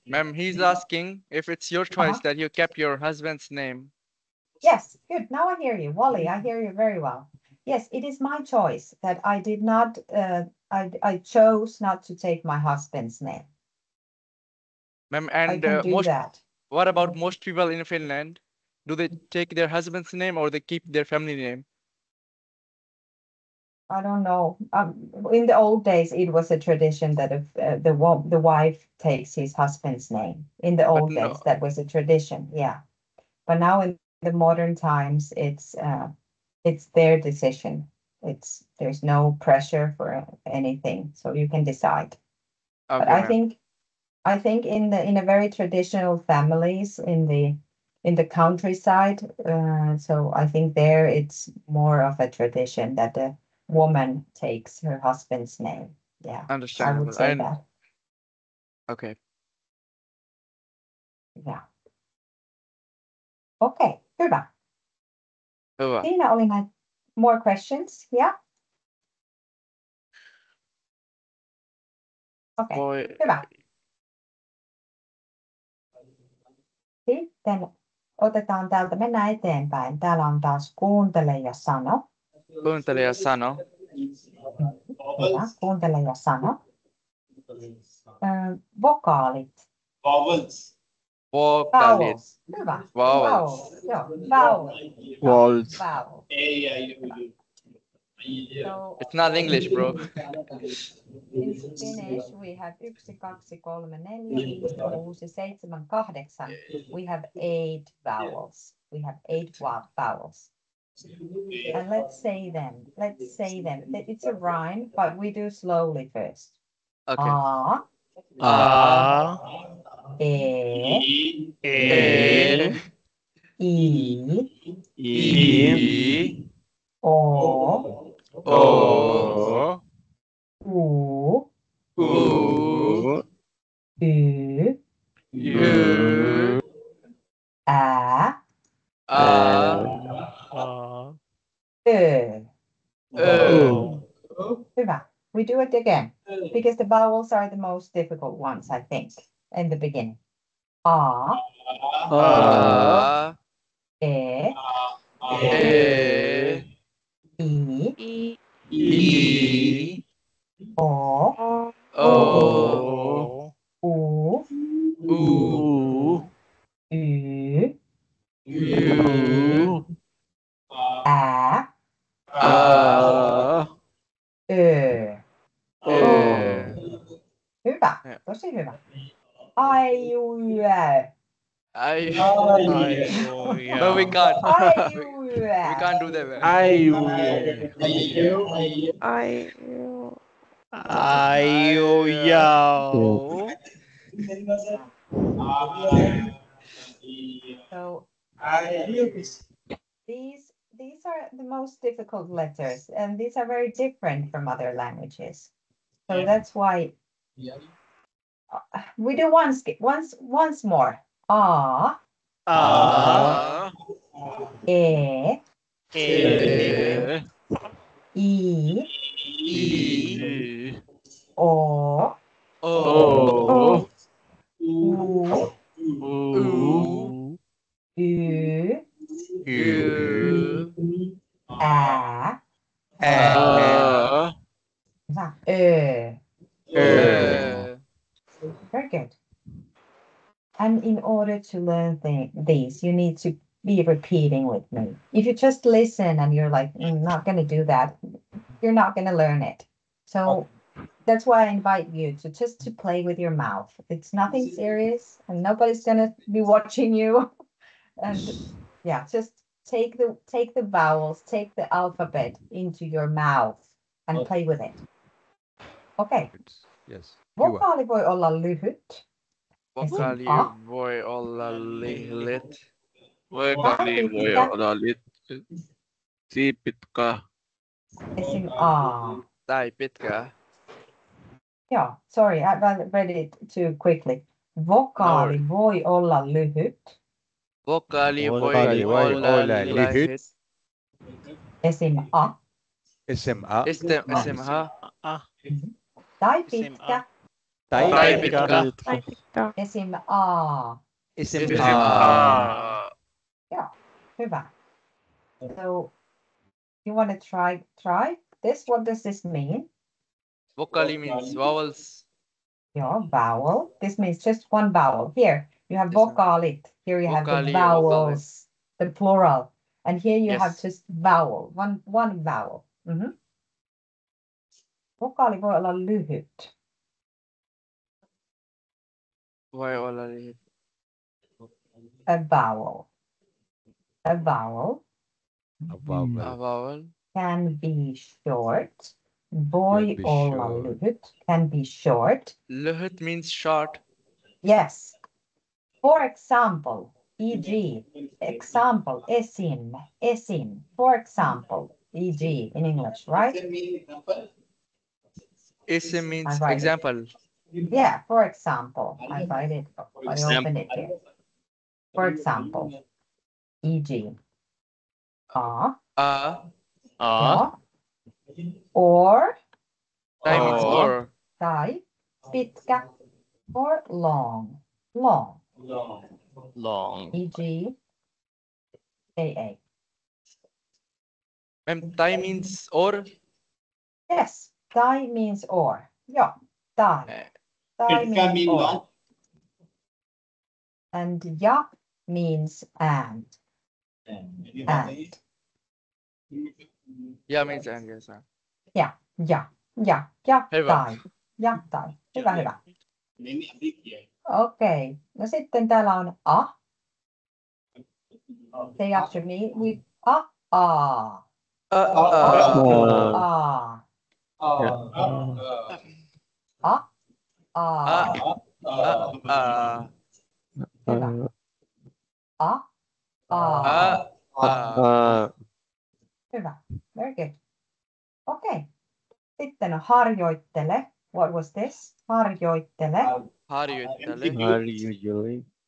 Ma'am, he's asking if it's your choice that you kept your husband's name. Yes. Good. Now I hear you, Wally. I hear you very well. Yes, it is my choice that I did not. I chose not to take my husband's name. Ma'am, I and can do that. what about most people in Finland? Do they take their husband's name or they keep their family name? I don't know. In the old days, it was a tradition that if the wife takes his husband's name. In the old days, that was a tradition. Yeah, but now in the modern times, it's their decision. There's no pressure for anything, so you can decide. Okay, but I think in a very traditional families in the countryside, so I think there it's more of a tradition that the woman takes her husband's name. Yeah, understandable. I would say that. Okay. Yeah. Okay, hyvä. Siinä oli näitä more questions. Yeah. Okay, hyvä. Sitten otetaan täältä, mennään eteenpäin. Täällä on taas kuuntele ja sano. Kuuntele ja sano. Hyvä, kuuntele ja sano. Vokaalit. Vowels. Vowels. Hyvä. Vowels. Joo, vowels. Vowels. Vowels. So, it's not English, bro. In Finnish we have 1, 2, 3, 4, 5, 6, 7, 8. We have 8 vowels. We have 8 vowels. And let's say them. It's a rhyme, but we do slowly first. Okay. A. E. I. O. U. Y. Ä. Ö. Hyvä. We do it again because the vowels are the most difficult ones, I think, in the beginning. A. E. I. O. U. Y. No, we can't. Aiu. We can't do that. Man. Ayo yo. So these are the most difficult letters, and these are very different from other languages. So that's why we do once more. A, E, I, O, U, U, Ä, Ö. Very good. And in order to learn these, you need to be repeating with me. If you just listen and you're like, I'm not going to do that, you're not going to learn it. So that's why I invite you to just to play with your mouth. It's nothing serious and nobody's going to be watching you. And yeah, just take the vowels, take the alphabet into your mouth and play with it. Okay. Yes. Vokaali voi olla lyhyt. Vokaali voi olla lyhyt. Vokaali voi olla pitkä. Esim. A. Tai pitkä. Yeah, sorry, I read it too quickly. Vokaali voi olla lyhyt. Vokaali voi olla lyhyt. Esim. A. Esim A. Esim A. Tai pitkä. Tai pitkä. Esim. A. Esim A. Yeah, hyvä. So, you want to try this? What does this mean? Vokaali means vowels. Yeah, vowel. This means just one vowel. Here, you have vokaalit. Here you have the vowels, the plural. And here you have just vowel, one vowel. Vokaali voi olla lyhyt. Voi olla lyhyt. A vowel. A vowel. A vowel. Can be short. Voi olla lyhyt. Can be short. Lyhyt means short. Yes. For example, e.g. Example, esim. For example, e.g. in English, right? Esim means example. Yeah, for example. I write it. I open it here. For example, e.g. A. Or. Tai means or. Tai. Pitkä. Or long. E.g. AA. Tai means or? Yes, tai means or. Yeah, tai. Tai means or. And ja means and. And. Ja means and, yes. Ja, tai. Ja, tai. Hyvä. Okei. No sitten täällä on a. Say after me. A. Hyvä. Very good. Okay. Sitten harjoittele. What was this? Harjoittele.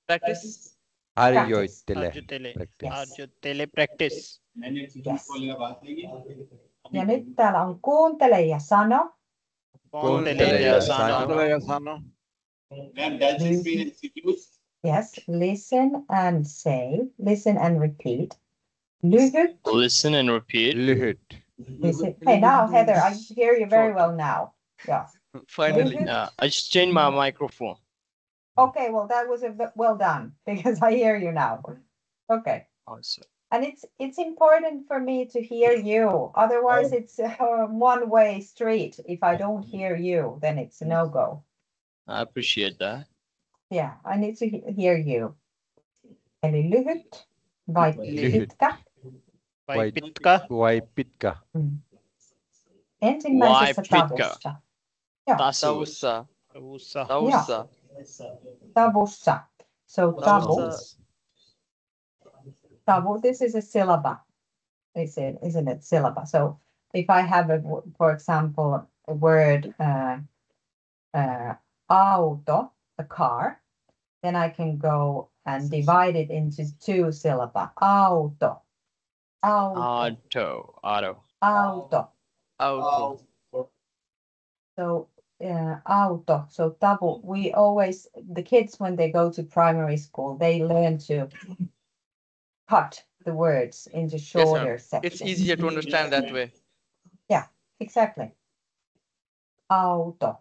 Practice. Harjoittele. Practice. Yes. Ja nyt täällä on kuuntele ja sano. Kuuntele ja sano. Yes, listen and say. Listen and repeat. Lyhyt. Listen and repeat. Lyhyt. Hey, now, Heather, I hear you very well now. Yeah. Finally. I just changed my microphone. Okay, well, that was well done because I hear you now. Okay. Awesome. And it's important for me to hear you. Otherwise, it's a one-way street. If I don't hear you, then it's a no-go. I appreciate that. Yeah, I need to hear you. Eli lyhyt vai pitkä? Vai pitkä? Vai pitkä? Ensimmäisessä Vai pitkä? tavussa. Joo. Tavussa. Tavussa. Tavussa. So tavu, this is a syllable. Isn't it syllable? So if I have, for example, a word auto, a car, then I can go and divide it into two syllables. Auto. Auto. So auto. So tabu. We always, the kids when they go to primary school, they learn to cut the words into shorter sections. It's easier to understand that way. Yeah, exactly. Auto.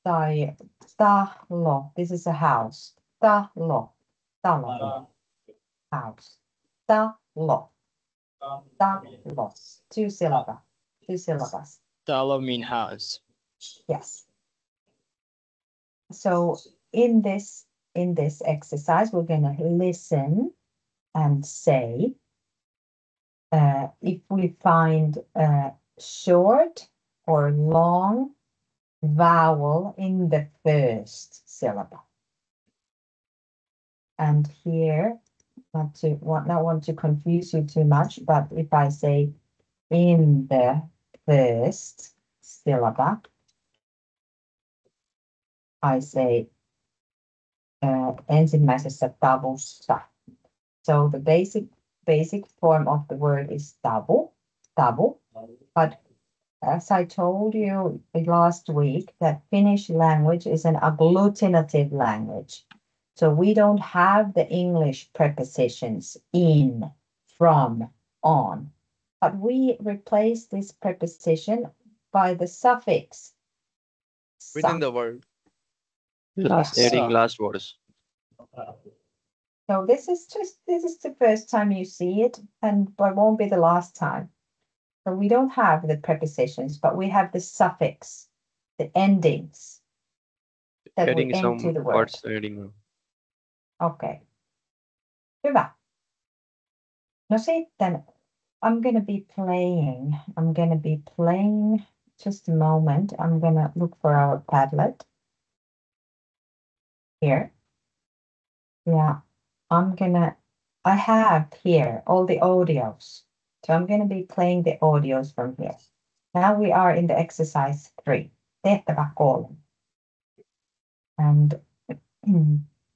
Tai talo. This is a house. Talo. House. Talo. Two syllables. Talo mean house. Yes. So in this exercise, we're going to listen and say if we find a short or long vowel in the first syllable. And here, not want to confuse you too much, but if I say in the first syllable, I say ensimmäisessä tavussa. So the basic form of the word is tabu. But as I told you last week, that Finnish language is an agglutinative language. So we don't have the English prepositions in, from, on. But we replace this preposition by the suffix Within the word. Adding last words. So this is the first time you see it, but won't be the last time. So we don't have the prepositions, but we have the suffix, the endings that Adding we end to the some word. words. Adding. Okay. Hyvä. No sitten, I'm going to be playing, just a moment. I'm going to look for our Padlet here. Yeah, I have here all the audios. So I'm going to be playing the audios from here. Now we are in the exercise 3. Tehtävä 3. And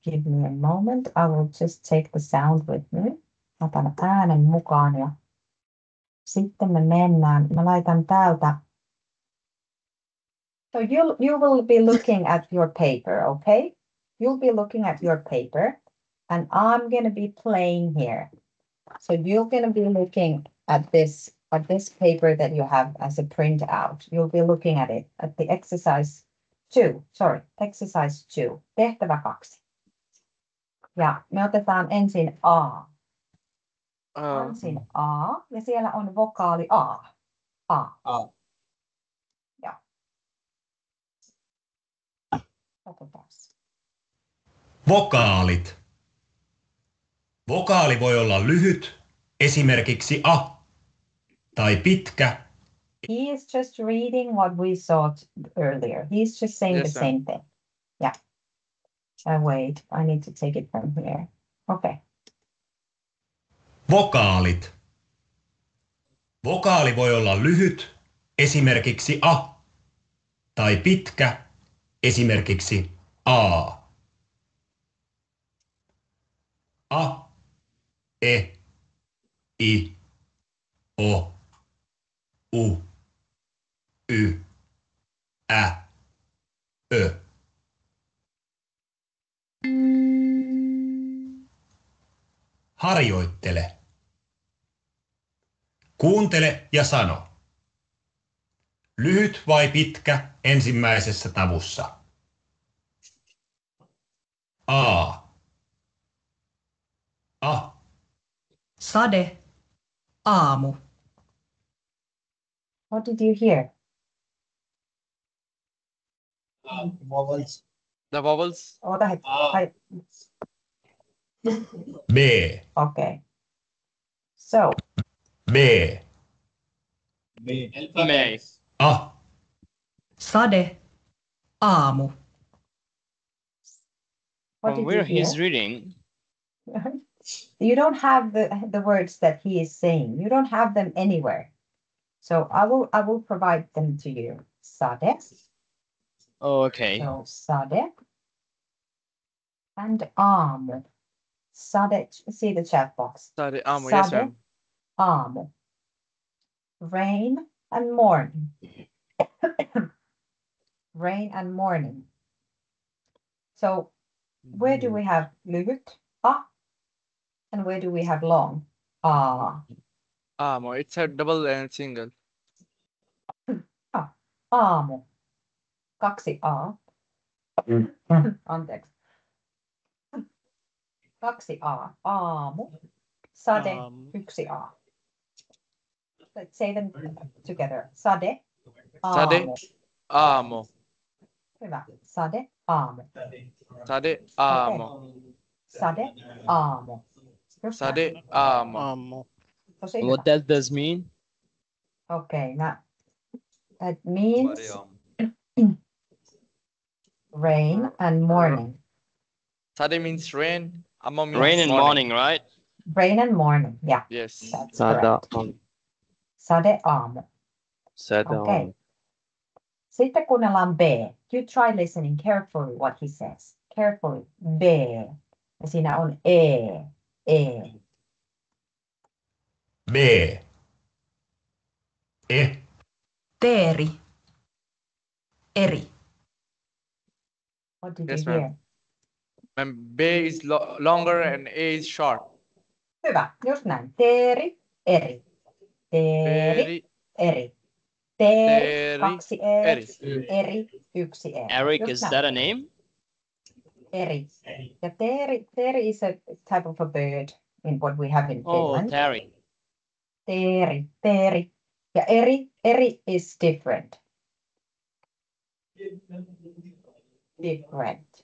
give me a moment. I will just take the sound with me. Otan äänen mukaan ja sitten me mennään. Mä laitan täältä. So you will be looking at your paper, okay? You'll be looking at your paper and I'm going to be playing here. So you're going to be looking at this paper that you have as a printout. You'll be looking at it at the exercise 2. Tehtävä 2. Ja me otetaan ensin A. Ensin A ja siellä on vokaali A. Ja. Otetaan. Vokaalit. Vokaali voi olla lyhyt, esimerkiksi a, tai pitkä. He is just reading what we saw earlier. He's just saying the same thing. Yeah. Wait, I need to take it from here. Okay. Vokaalit. Vokaali voi olla lyhyt, esimerkiksi a, tai pitkä, esimerkiksi a. A, e, i, o, u, y, ä, ö. Harjoittele. Kuuntele ja sano. Lyhyt vai pitkä ensimmäisessä tavussa? A. A. Sade. Aamu. What did you hear? Vowels. The vowels. Ota hetki. B. Okay. So. B. May. A. Sade. Aamu. What From did where you hear? he's reading. You don't have the words that he is saying. You don't have them anywhere. So I will provide them to you. Sade. Oh, okay. So sade and aamu. Sade. See the chat box. Sade aamu. Yes, Sade, ma'am. aamu. Rain and morning. Rain and morning. So where do we have lyhyt? A. And where do we have long? A. Aamu. It's a double and single. Aamu. 2 A. Anteeksi. 2 A. Aamu. Sade. 1 A. Let's say them together. Sade. Sade Aamu. aamu. Hyvä. Sade. Aamu. Sade aamu. Sade. Aamu. Just Sade näin. aamu. Tosi What hyvä. does this mean? Okay, now that means rain and morning. Sade means rain. Aamu means Rain and morning, right? Rain and morning. Yeah, Yes. that's Sada correct. on. Sade aamu. Sada Okay. on. Sitten kuunnellaan B. You try listening carefully what he says. Carefully. B. Ja siinä on E. E. B. E. Teeri. Eri. What did Yes, you hear? ma'am. B is longer and A is short. Hyvä, just näin. Teeri, eri. Teeri, Teeri, eri. Teeri, teeri, 2 E, eri. eri, 1 E. Eric, Just is näin. that a name? Eri. Ja teeri is a type of a bird in what we have in Oh, Finland. Terry. Teeri. Ja eri is different. Different.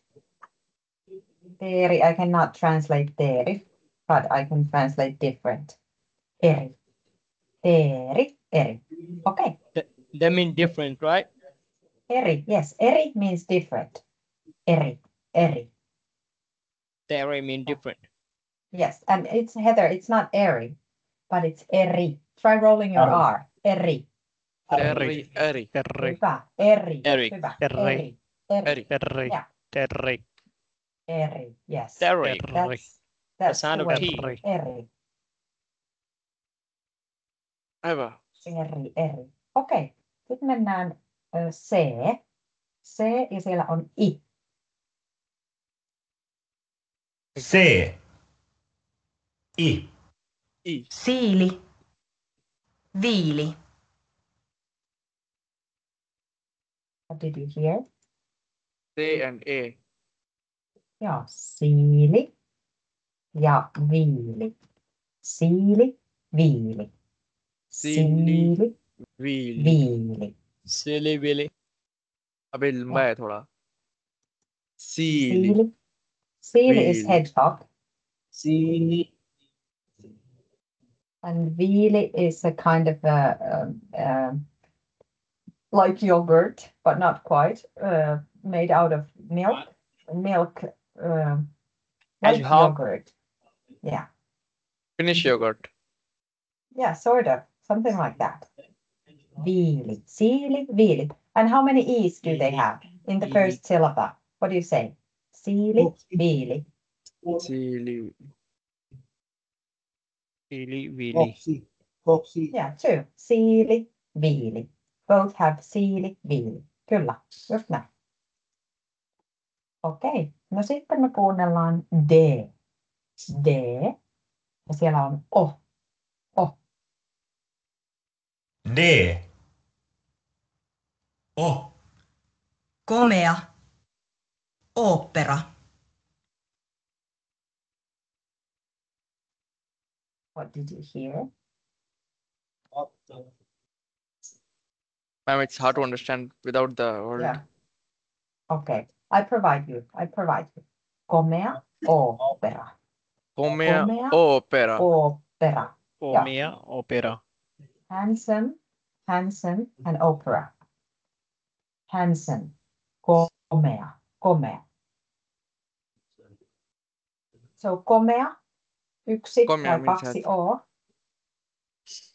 Teeri, I cannot translate teeri, but I can translate different. Eri. Teeri, eri. Okay. That mean different, right? Eri, yes. Eri means different. Eri. Terry mean different. Yes, and it's Heather, it's not eri, but it's eri. Try rolling your R. Eri. Eri. Hyvä. Eri. Eric. Hyvä. Eri. Eri. Terri. Yeah. Terri. Eri. Yes. Terry. That's sound the of way. T. Eri. Aivan. Eri. Okei. Sitten mennään C. C ja siellä on I. C. I. Siili. Viili. What did you hear? C and A. Joo, siili ja viili. Siili, viili. Siili, viili. Silly Willy. अबे लंबा है थोड़ा. Sealy. Siili is Viili. hedgehog. Siili. And viili is a kind of like yogurt, but not quite, made out of milk. Like Hedgehog. yogurt. Yeah. Finnish yogurt. Yeah, sort of. Something like that. Viili. Siili, viili. And how many E's do they have in the first syllable? What do you say? Siili, viili. Sealy. Sealy, Wheelie. Foxy. Yeah, two. Siili, viili. Both have siili, viili. Kyllä, just näin. Okei, no sitten me kuunnellaan D. D. Ja siellä on O. O. D. O. Komea. Ooppera. What did you hear? Ma'am, it's hard to understand without the word. Yeah. Okay, I provide you. Komea opera. Komea Komea opera. opera. Komea opera. Handsome and opera. Handsome. Komea. So komea, yksi Komea vai means kaksi handsome. O.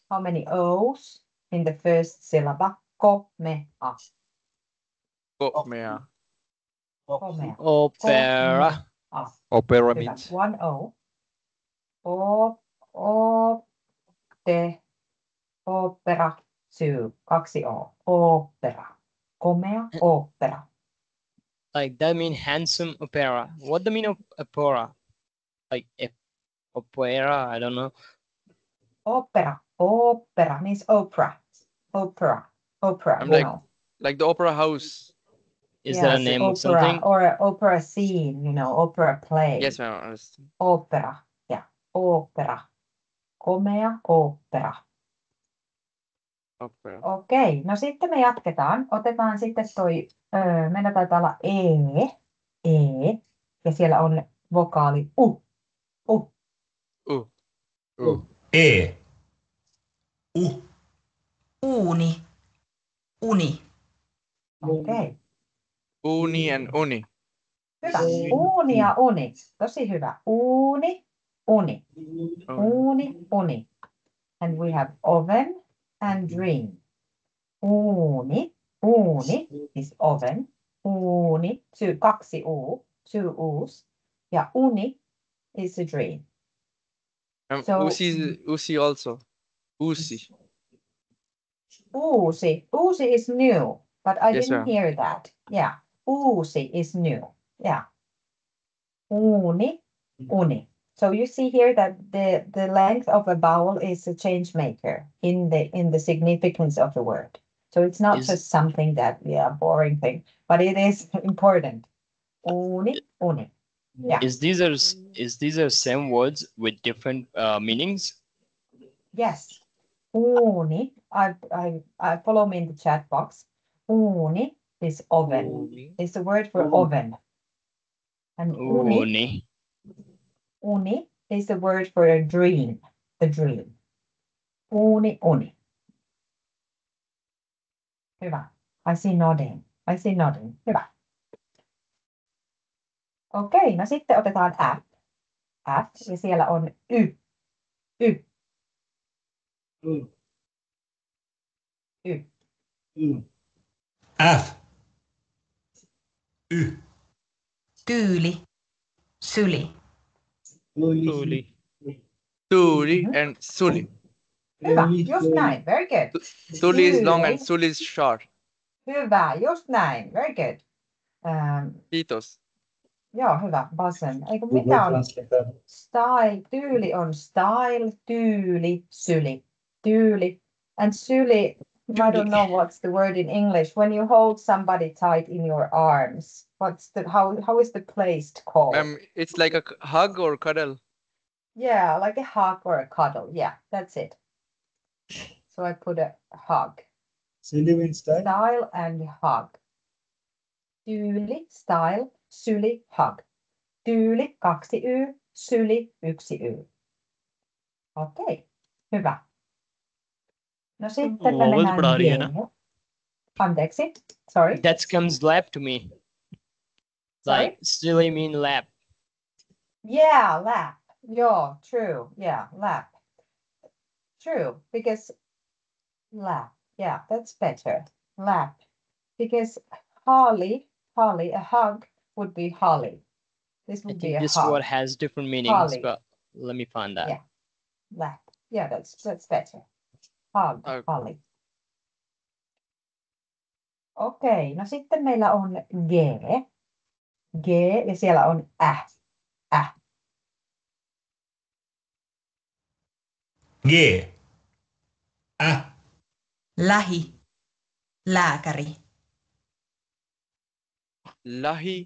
How many O's in the first syllable? Komea. Komea. Komea. Opera. Opera Hyvä. means One O. Opera. Kaksi O. Opera. Komea opera. Like that mean handsome opera. What the mean of opera? Like opera, I don't know. Opera means opera. I'm like the opera house. Is that a name of something? Or an opera scene, opera play. Yes, ma'am. I understand. Opera, yeah. Opera. Komea opera. Opera. Okei, no sitten me jatketaan. Otetaan sitten meillä taitaa olla E, ja siellä on vokaali U. E. U. Uuni. Uni. Okei. Uni and uni. Hyvä. Uuni ja uni. Tosi hyvä. Uni. And we have oven and dream. Uuni is oven. Uuni, kaksi U, two U's. Ja uni is a dream. So, Usi also. Usi. Uusi is new, but I Yes, didn't ma'am. hear that. Yeah, uusi is new. Yeah. Uni. So you see here that the length of a vowel is a change maker in the significance of the word. So it's not just something that boring thing, but it is important. Uni. Yeah. Is these are same words with different meanings? Yes. Uni. I follow me in the chat box. Uni is oven. It's the word for oven. And uni is the word for a dream. The dream. Uni. Hyvä. I see nodding. Hyvä. Okei, no sitten otetaan F. Ja siellä on Y. F. Y. Tyyli. Syli. Tuli and suli. Hyvä, just näin. Very good. Tuli is long and suli is short. Hyvä, just näin. Very good. Kiitos. Joo, hyvä. Basen. Eikö mitä on? Style. Tyyli on style, tyyli, syli. Tyyli. And syli, I don't know what's the word in English. When you hold somebody tight in your arms, how is the place called? It's like a hug or cuddle. Yeah, like a hug or a cuddle. Yeah, that's it. So I put a hug. Style and hug. Tyyli, style, syli, hug. Tyyli, 2 Y, syli, 1 Y. Okei, hyvä. No sitten me mennään G. Anteeksi, sorry. That comes lap to me. Like silly mean lap. Yeah, lap. Yeah, true. Yeah, lap. True, because lap. Yeah, that's better. Lap. Because holly, a hug would be holly. This would be a this hug. word has different meanings, Holly. but let me find that. Yeah, lap. Yeah, that's better. Hug, holly. Okei, no sitten meillä on G ja siellä on Ä. G. Ä. Lähi. Lääkäri. Lääkäri.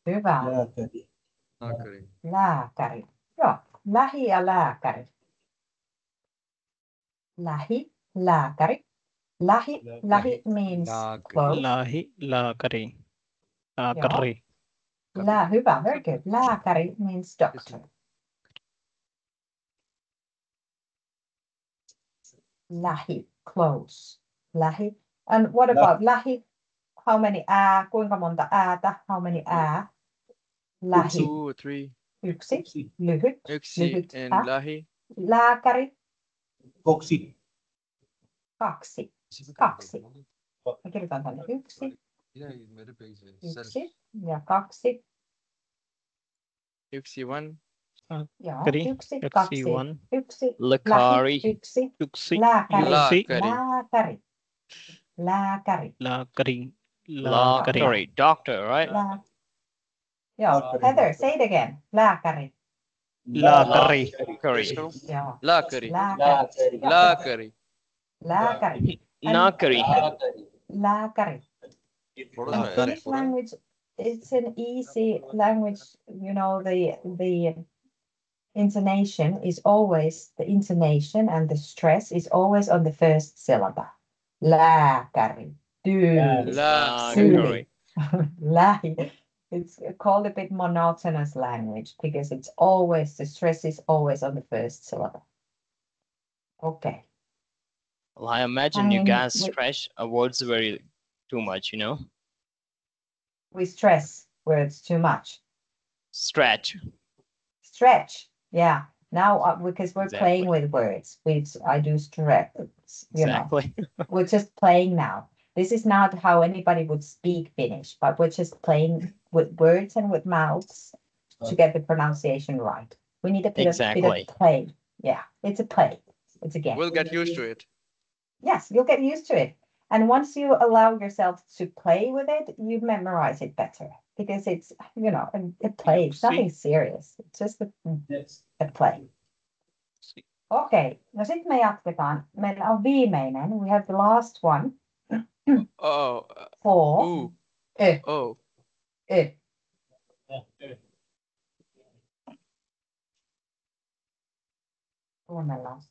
Hyvä. Lääkäri. Joo, lähi ja lääkäri. Lähi, lääkäri. Lähi means close. Lahi, laakari. Laakari. Hyvä, very good. Lääkäri means doctor. Lähi, close. Lähi. And what about lähi? How many ää? Kuinka monta äätä? How many ää? Lähi. 2, 3. Yksi. Lyhyt. Yksi and lähi. Lääkäri. Kaksi. Kaksi. Mä kirjoitan tänne yksi ja kaksi. Yksi, one. Joo, Kari. yksi, kaksi, one. yksi. Lakari. Lähi, yksi. Yksi. Lääkäri. Lääkäri. Lääkäri. Laakari. Laakari. Doctor, right? Joo, Heather, say it again. Lääkäri. Laakari. Joo. Lääkäri. Lääkäri. Lääkäri. Lääkäri. Nakari. Lääkäri. This language, it's an easy language. You know, the intonation is always, the intonation and the stress is always on the first syllable. Lääkäri. Lääkäri. Lähi. It's called a bit monotonous language because it's always, the stress is always on the first syllable. Okay. Well, I imagine you guys stretch words very too much, you know? We stress words too much. Stretch. Stretch. Yeah. Now, because we're playing with words, I do stretch. Exactly. We're just playing now. This is not how anybody would speak Finnish, but we're just playing with words and with mouths to get the pronunciation right. We need a bit of play. Yeah, it's a play. It's a game. We'll get used to it. Yes, you'll get used to it. And once you allow yourself to play with it, you memorize it better because it's, you know, a play. It's nothing serious. It's just a play. Okay, no sitten me jatketaan. Meillä on viimeinen. We have the last one. Oh. For. Oh. Kuunnellaan.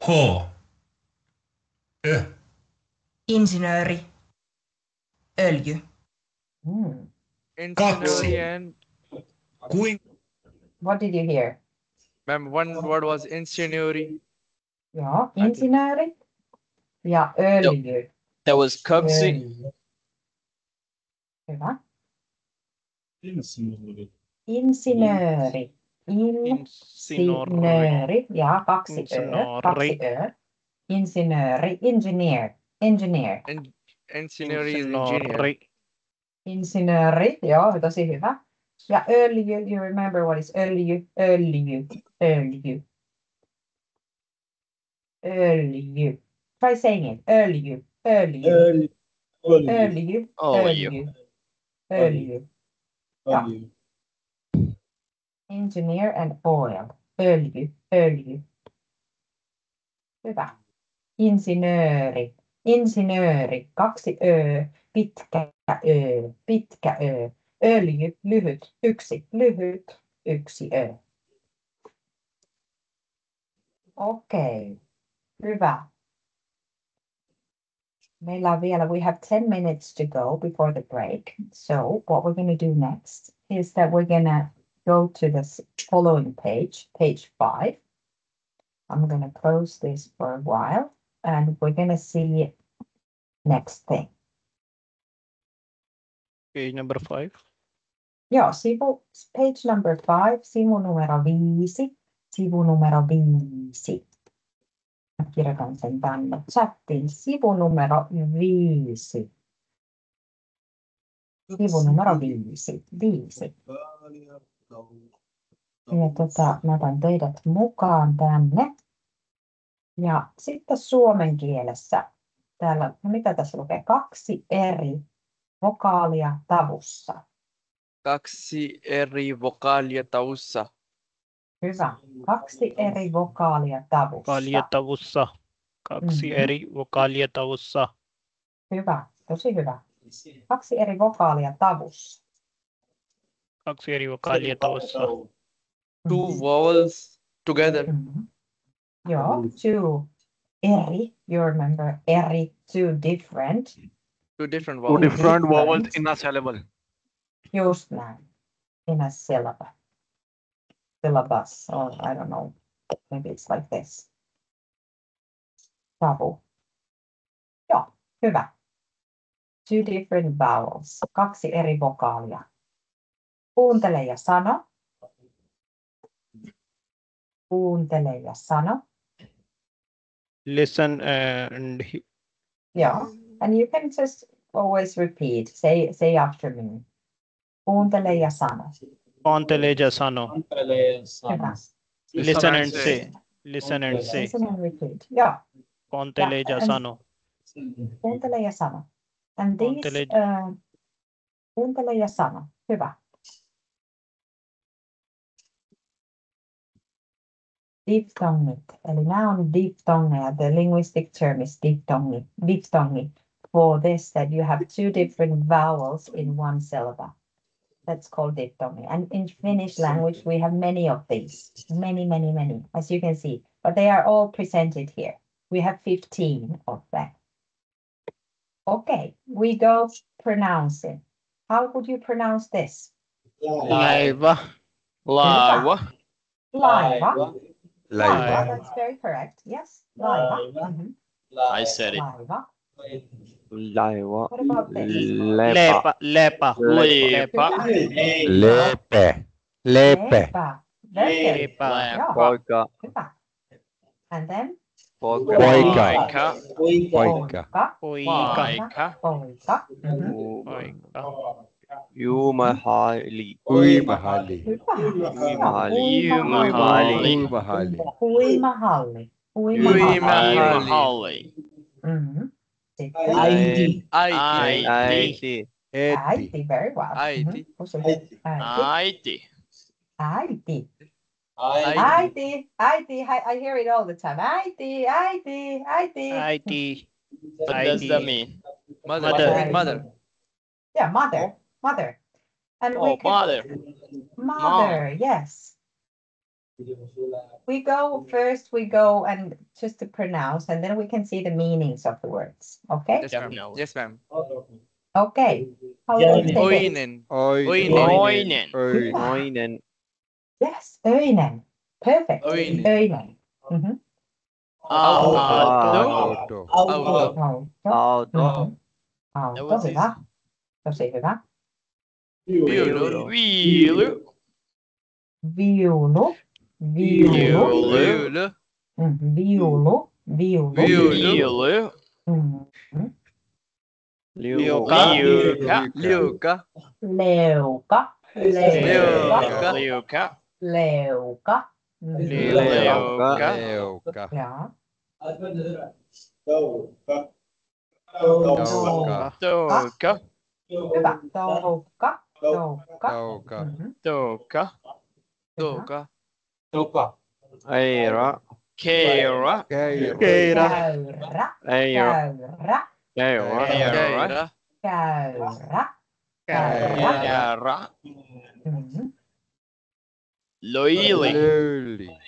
H. Insinööri. Öljy. Insinööri and... What did you hear? Ma'am, one word was insinööri. Joo, insinööri ja öljy. That was kaksi. Hyvä. Insinööri. Insinööri. Insinööri. Ja kaksi ö. Insinööri. Engineer. Insinööri is engineer. Insinööri. Joo, tosi hyvä. Ja öljy. You remember what is öljy? Öljy. Try saying it. Öljy. Engineer and oil. Öljy. Hyvä. Insinööri. Kaksi ö. Pitkä ö. Öljy. Lyhyt. Yksi ö. Okei. Hyvä. Meillä on vielä, we have 10 minutes to go before the break. So what we're going to do next is that we're going to go to the following page, page 5. I'm going to close this for a while and we're going to see next thing. Page number 5. Joo, page number 5, sivu numero 5. Mä kirjoitan sen tänne chattiin. Sivu numero 5. Ja mä otan teidät mukaan tänne. Ja sitten suomen kielessä, täällä, no mitä tässä lukee? 2 eri vokaalia tavussa. 2 eri vokaalia tavussa. Hyvä. 2 eri vokaalia tavussa. 2 eri vokaalia tavussa. Hyvä, tosi hyvä. 2 eri vokaalia tavussa. 2 eri vokaalia tavussa. 2 vowels together. Joo, eri, you remember eri, two different vowels in a syllable. Just näin. In a syllable. Syllabus, or I don't know. Maybe it's like this. Bravo. Joo, hyvä. Two different vowels. 2 eri vokaalia. Kuuntele ja sano. Kuuntele ja sano. Listen and Yeah, and you can just always repeat. Say after me. Kuuntele ja sano. Kuuntele ja sano. Hyvä. Listen and say. Listen and say. Listen and repeat. Yeah. Kuuntele ja sano. Kuuntele ja sano. And these, kuuntele ja sano. Hyvä. Diphthongit. Eli nämä on diphthongeja. The linguistic term is diphthongi. Diphthongi. For this, that you have two different vowels in one syllable. That's called diphthongi. And in Finnish language, we have many of these. Many, many, many, as you can see. But they are all presented here. We have 15 of them. Okay, we go pronouncing. How would you pronounce this? Laiva. Laiva. Laiva. Laiva. That's very correct. Yes, laiva. I said it. Laiva. Laiva. What about this? Lepa. Lepa. Lepa. Lepe. Lepe. Very good. Lepa. Poika. Hyvä. And then? Poika. Poika. Poika. Poika. Poika. Poika. Jumahalli. Uimahalli. Uimahalli. Uimahalli. Uimahalli. Uimahalli. Äiti. Äiti. Äiti, very well. Äiti. Äiti. Äiti. Äiti. Äiti. I hear it all the time. Äiti. Äiti. Äiti. Äiti. What does that mean? Mother. Yeah, mother. Mother. And Oh, mother. Mother, yes. We go and just to pronounce, and then we can see the meanings of the words. Okay? Yes, ma'am. Okay. How do you say Oinen. Oinen. Oinen. Yes, öinen. Perfect. Öinen. Öinen. Auto. Auto. Auto. Auto. Auto, hyvä. Tosi hyvä. Viulu. Viulu. Viulu. Viulu. Viulu. Viulu. Viulu. Liuka. Liuka. Leuka. Leuka. Leuka. Leuka. Leuka. Leuka. Ja. Touka. Hyvä. Touka. Touka. Touka. Touka. Touka. Touka. Eira. Keira. Keira. Käyrä. Eira. Käyrä. Eira. Keira. Käyrä. Käyrä. Loili. Löyli.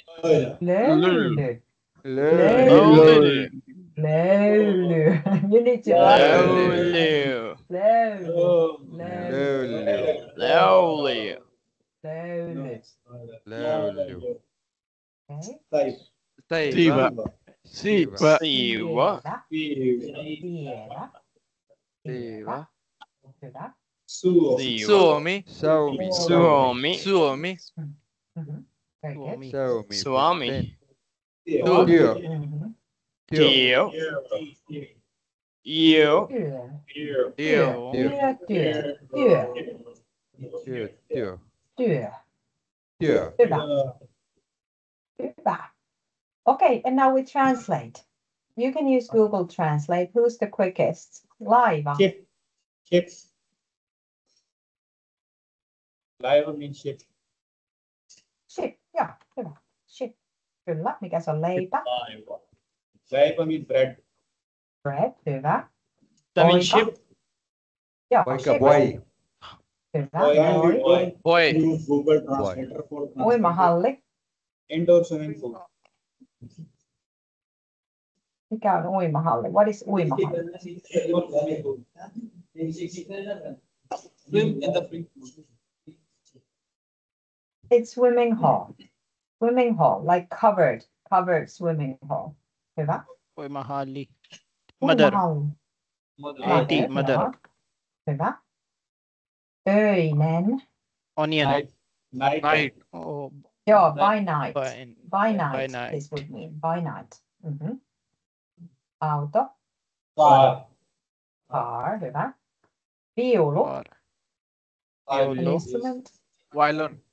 Löyly. Löyly. Löyly. You need to Löyly. Löyly. Löyly. Löyly. Löyly. Okay. Siiva. Siiva. Siiva. Tiedä. Siiva. Hyvä. Suomi. Suomi. Suomi. Suomi. Very good. Suomi. Suomi. Työ. Tio. Työ. Io. Työ. Io. Työ. Työ. Työ. Työ. Työ. Työ. Työ. Hyvä. Hyvä. Okay, and now we translate. You can use Google Translate. Who's the quickest? Laiva. Ship. Ship. Laiva means ship. Ship. Joo, hyvä. Ship. Kyllä. Mikä se on leipä? Laiva. Laiva means bread. Bread. Hyvä. That means ship. Joo, Poika ship. voi. Hyvä. Voi. Use Google Translator for translation. Uimahalli. Indoor swimming pool. Mikä on uimahalli? What is uimahalli? It's swimming hall. Swimming hall, like covered swimming hall. Hyvä. Uimahalli. Mother. Uimahalli. Äiti, mother. Joo. Hyvä. Öinen. Onion. Night. Oh, Joo, by night. by By night. night. This would mean by night. Mhm. Auto. Car. Hyvä. Viulu. An Viulu. instrument. Violin.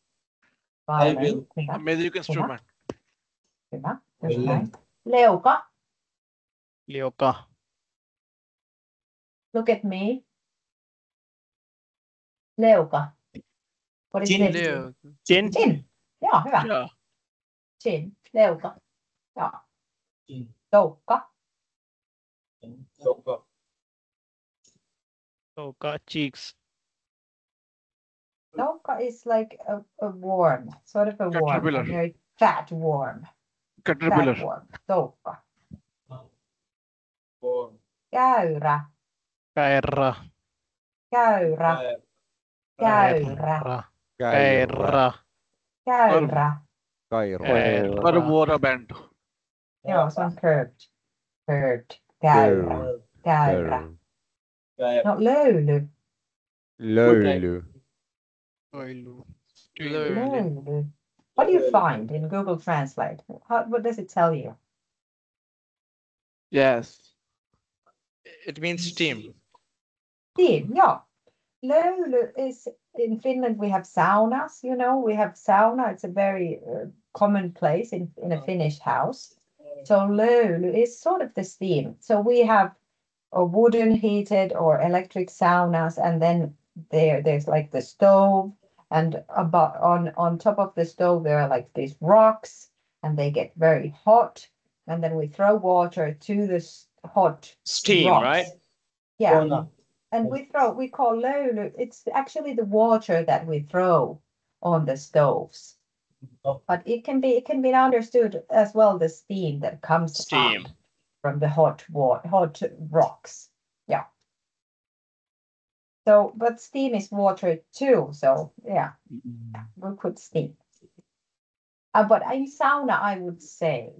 Violin. Hyvä. Music instrument. Hyvä. Just näin. Leuka. Liuka. Look at me. Leuka. What is Chin. this? Chin. Chin. Joo, hyvä. Yeah. Chin. Leuka. Joo. Chin. Toukka. Liuka. Cheeks. Toukka is like a worm, sort of a worm, a Caterpillar. very fat worm. Caterpillar. Fat worm. Toukka. Käyrä. Käyrä. Käyrä. Käyrä. Käyrä. Käyrä. Kairo. Water band. Joo, se on curved. Curved. Käyrä. Käyrä. No löyly. Löyly. Oilu. Löyly. What do you find in Google Translate? What does it tell you? Yes. It means steam. Steam, yeah. Löyly is, in Finland we have saunas, you know, we have sauna. It's a very common place in a Finnish house. So löyly is sort of the steam. So we have a wooden heated or electric saunas, and then there's like the stove, and about on top of the stove there are like these rocks, and they get very hot, and then we throw water to the hot Steam, rocks. right? Yeah. And we call löyly, it's actually the water that we throw on the stoves. But it can be understood as well, the steam that comes Steam. up from the hot rocks. Yeah. So, but steam is water too. So yeah, we could steam. But in sauna, I would say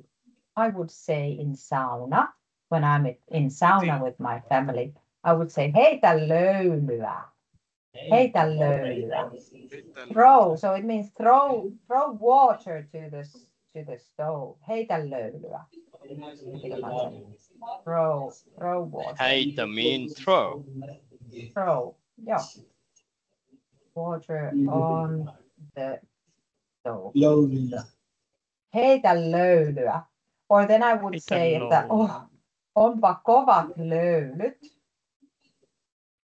in sauna, when I'm in sauna with my family, I would say, heitä löylyä. Heitä löylyä. Throw, so it means throw water to the stove. Heitä löylyä. Throw water. Heitä mean throw. Throw, yeah. Water on the stove. Heitä löylyä. Or then I would say that, onpa kovat löylyt.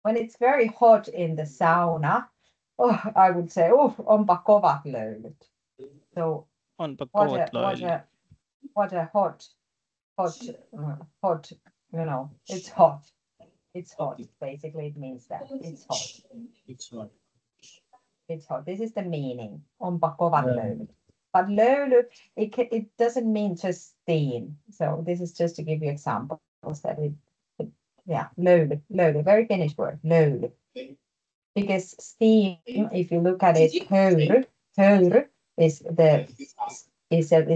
When it's very hot in the sauna, I would say, onpa kovat löylyt. So Onpa kovat löylyt. what a hot, you know, it's hot. It's hot. Basically, it means that it's hot. It's hot. This is the meaning. Onpa kovat löylyt. But löyly, it doesn't mean just steam. So this is just to give you examples that löyly, very Finnish word, löyly. Because steam, if you look at it, höyry is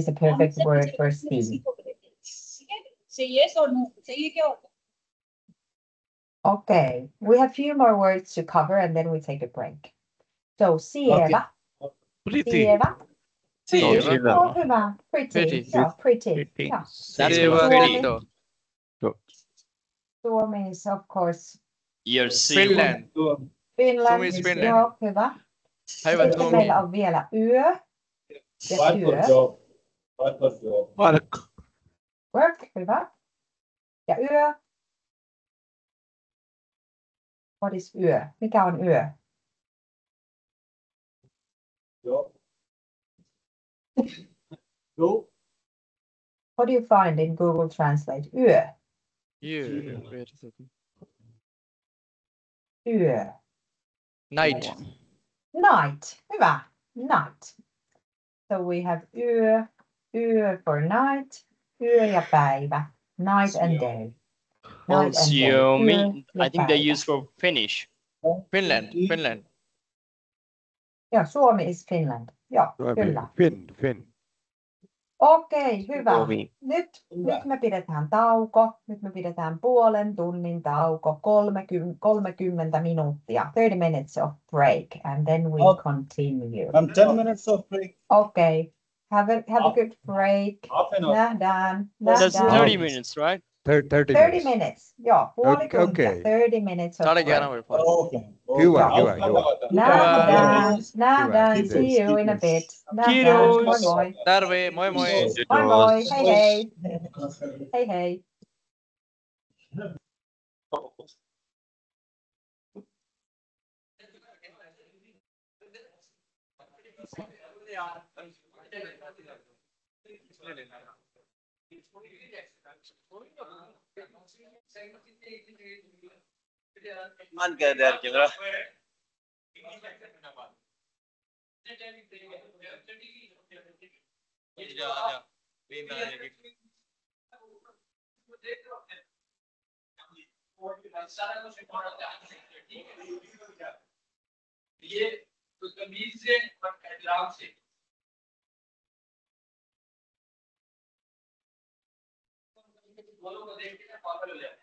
a perfect word for steam. Okay, we have a few more words to cover and then we take a break. So, sievä. Sievä. Sievä. Oh, hyvä. Pretty. Yeah, pretty. Yeah. Sievä. Suomi is, of course, Finland. Finland. Suomi is Finland. Joo, hyvä. Sitten meillä on vielä yö. Ja työ. Work, hyvä. Ja yö. What is yö? Mikä on yö? What do you find in Google Translate? Yö. Yö. Night. Night. Hyvä. Night. So we have yö for night. Yö ja päivä. Night and day. Night and day. Suomi, I think they Päivä. use for Finnish. Finland. Joo, Suomi is Finland. Joo, kyllä. Fin. Okei, hyvä. Suomi. Nyt me pidetään tauko. Nyt me pidetään puolen tunnin tauko, 30 minuuttia. 30 minutes of break, and then we continue. 10 minutes of break. Okay. Have a good break. Half an hour. Nähdään. That's 30 minutes, right? 30 minutes. Joo, puoli tuntia. Okay. 30 minutes of Start again. break. Hyvä. Nähdään. See you in a bit. Nähdään. Moi. Tarve, moi. Moi. Hei. Man kaya der camera. ये तो तमीज से और एहतराम से बोलो को देख के पागल हो जाए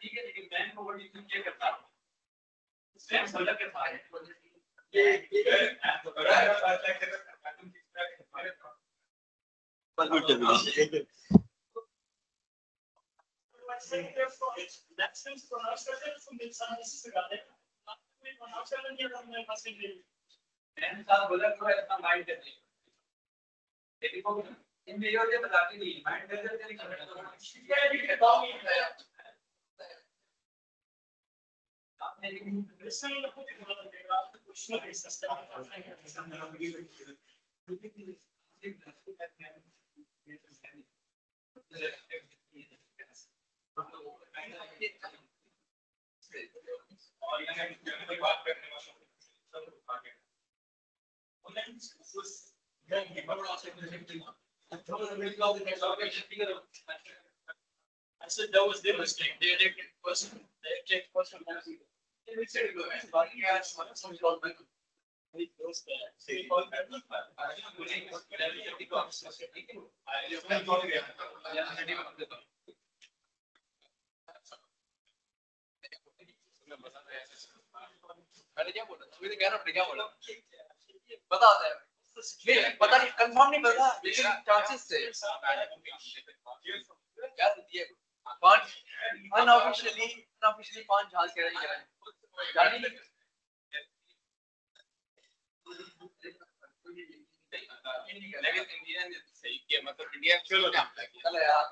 ठीक है लेकिन मैं को बड़ी क्या करता मैं समझ के था इन वीडियो में बताती नहीं mind I said that was their mistake. They take person. They take person. They said go. मैंने क्या बोला? सुबह क्या ना क्या बोला? बता दे। पता नहीं कंफर्म नहीं पता लेकिन चांसेस थे क्या दिए पांच अनऑफिशियली 5 जहाज कह रहे हैं जानी लेकिन इंडियन सही के मतलब इंडिया चलो चलो यार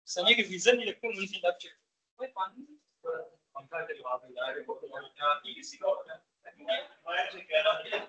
سمير الفيزان اللي يكون في اللابتوب पंखा के बाद मिला है वो क्या किसी को मैं जो कह रहा हूं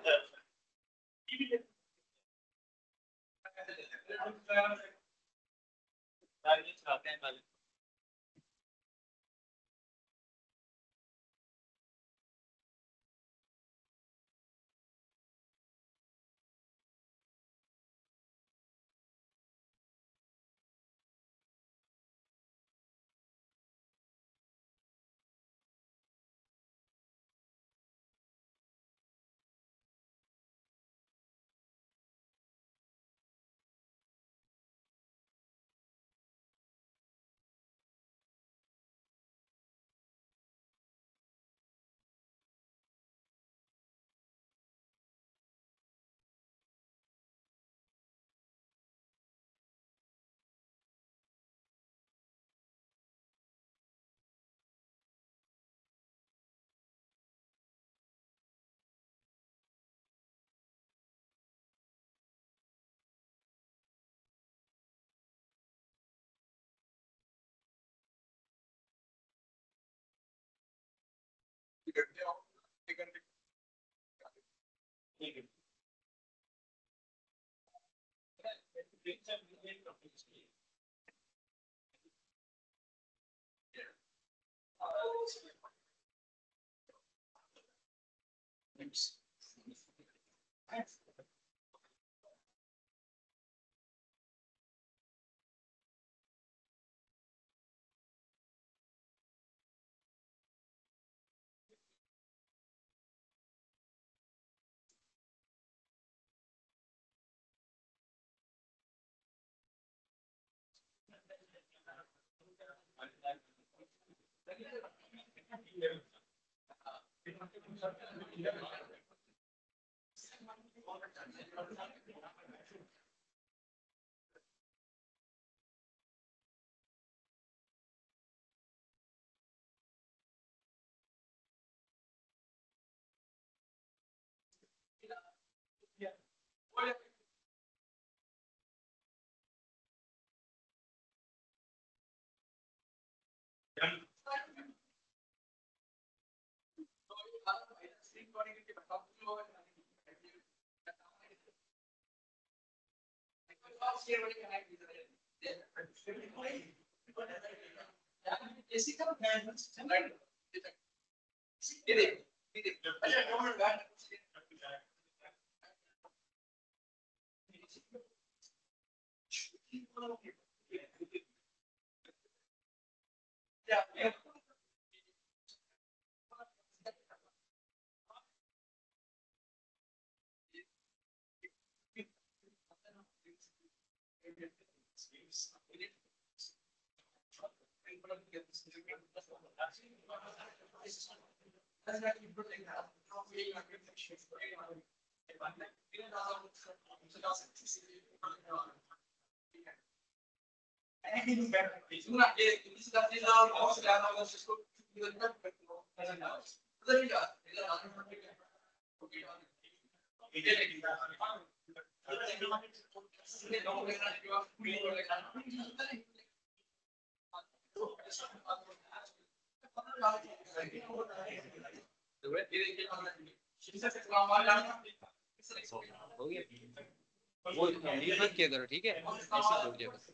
वो लीव मत किया करो, ठीक है? ऐसे ही छोड़ दिया बस।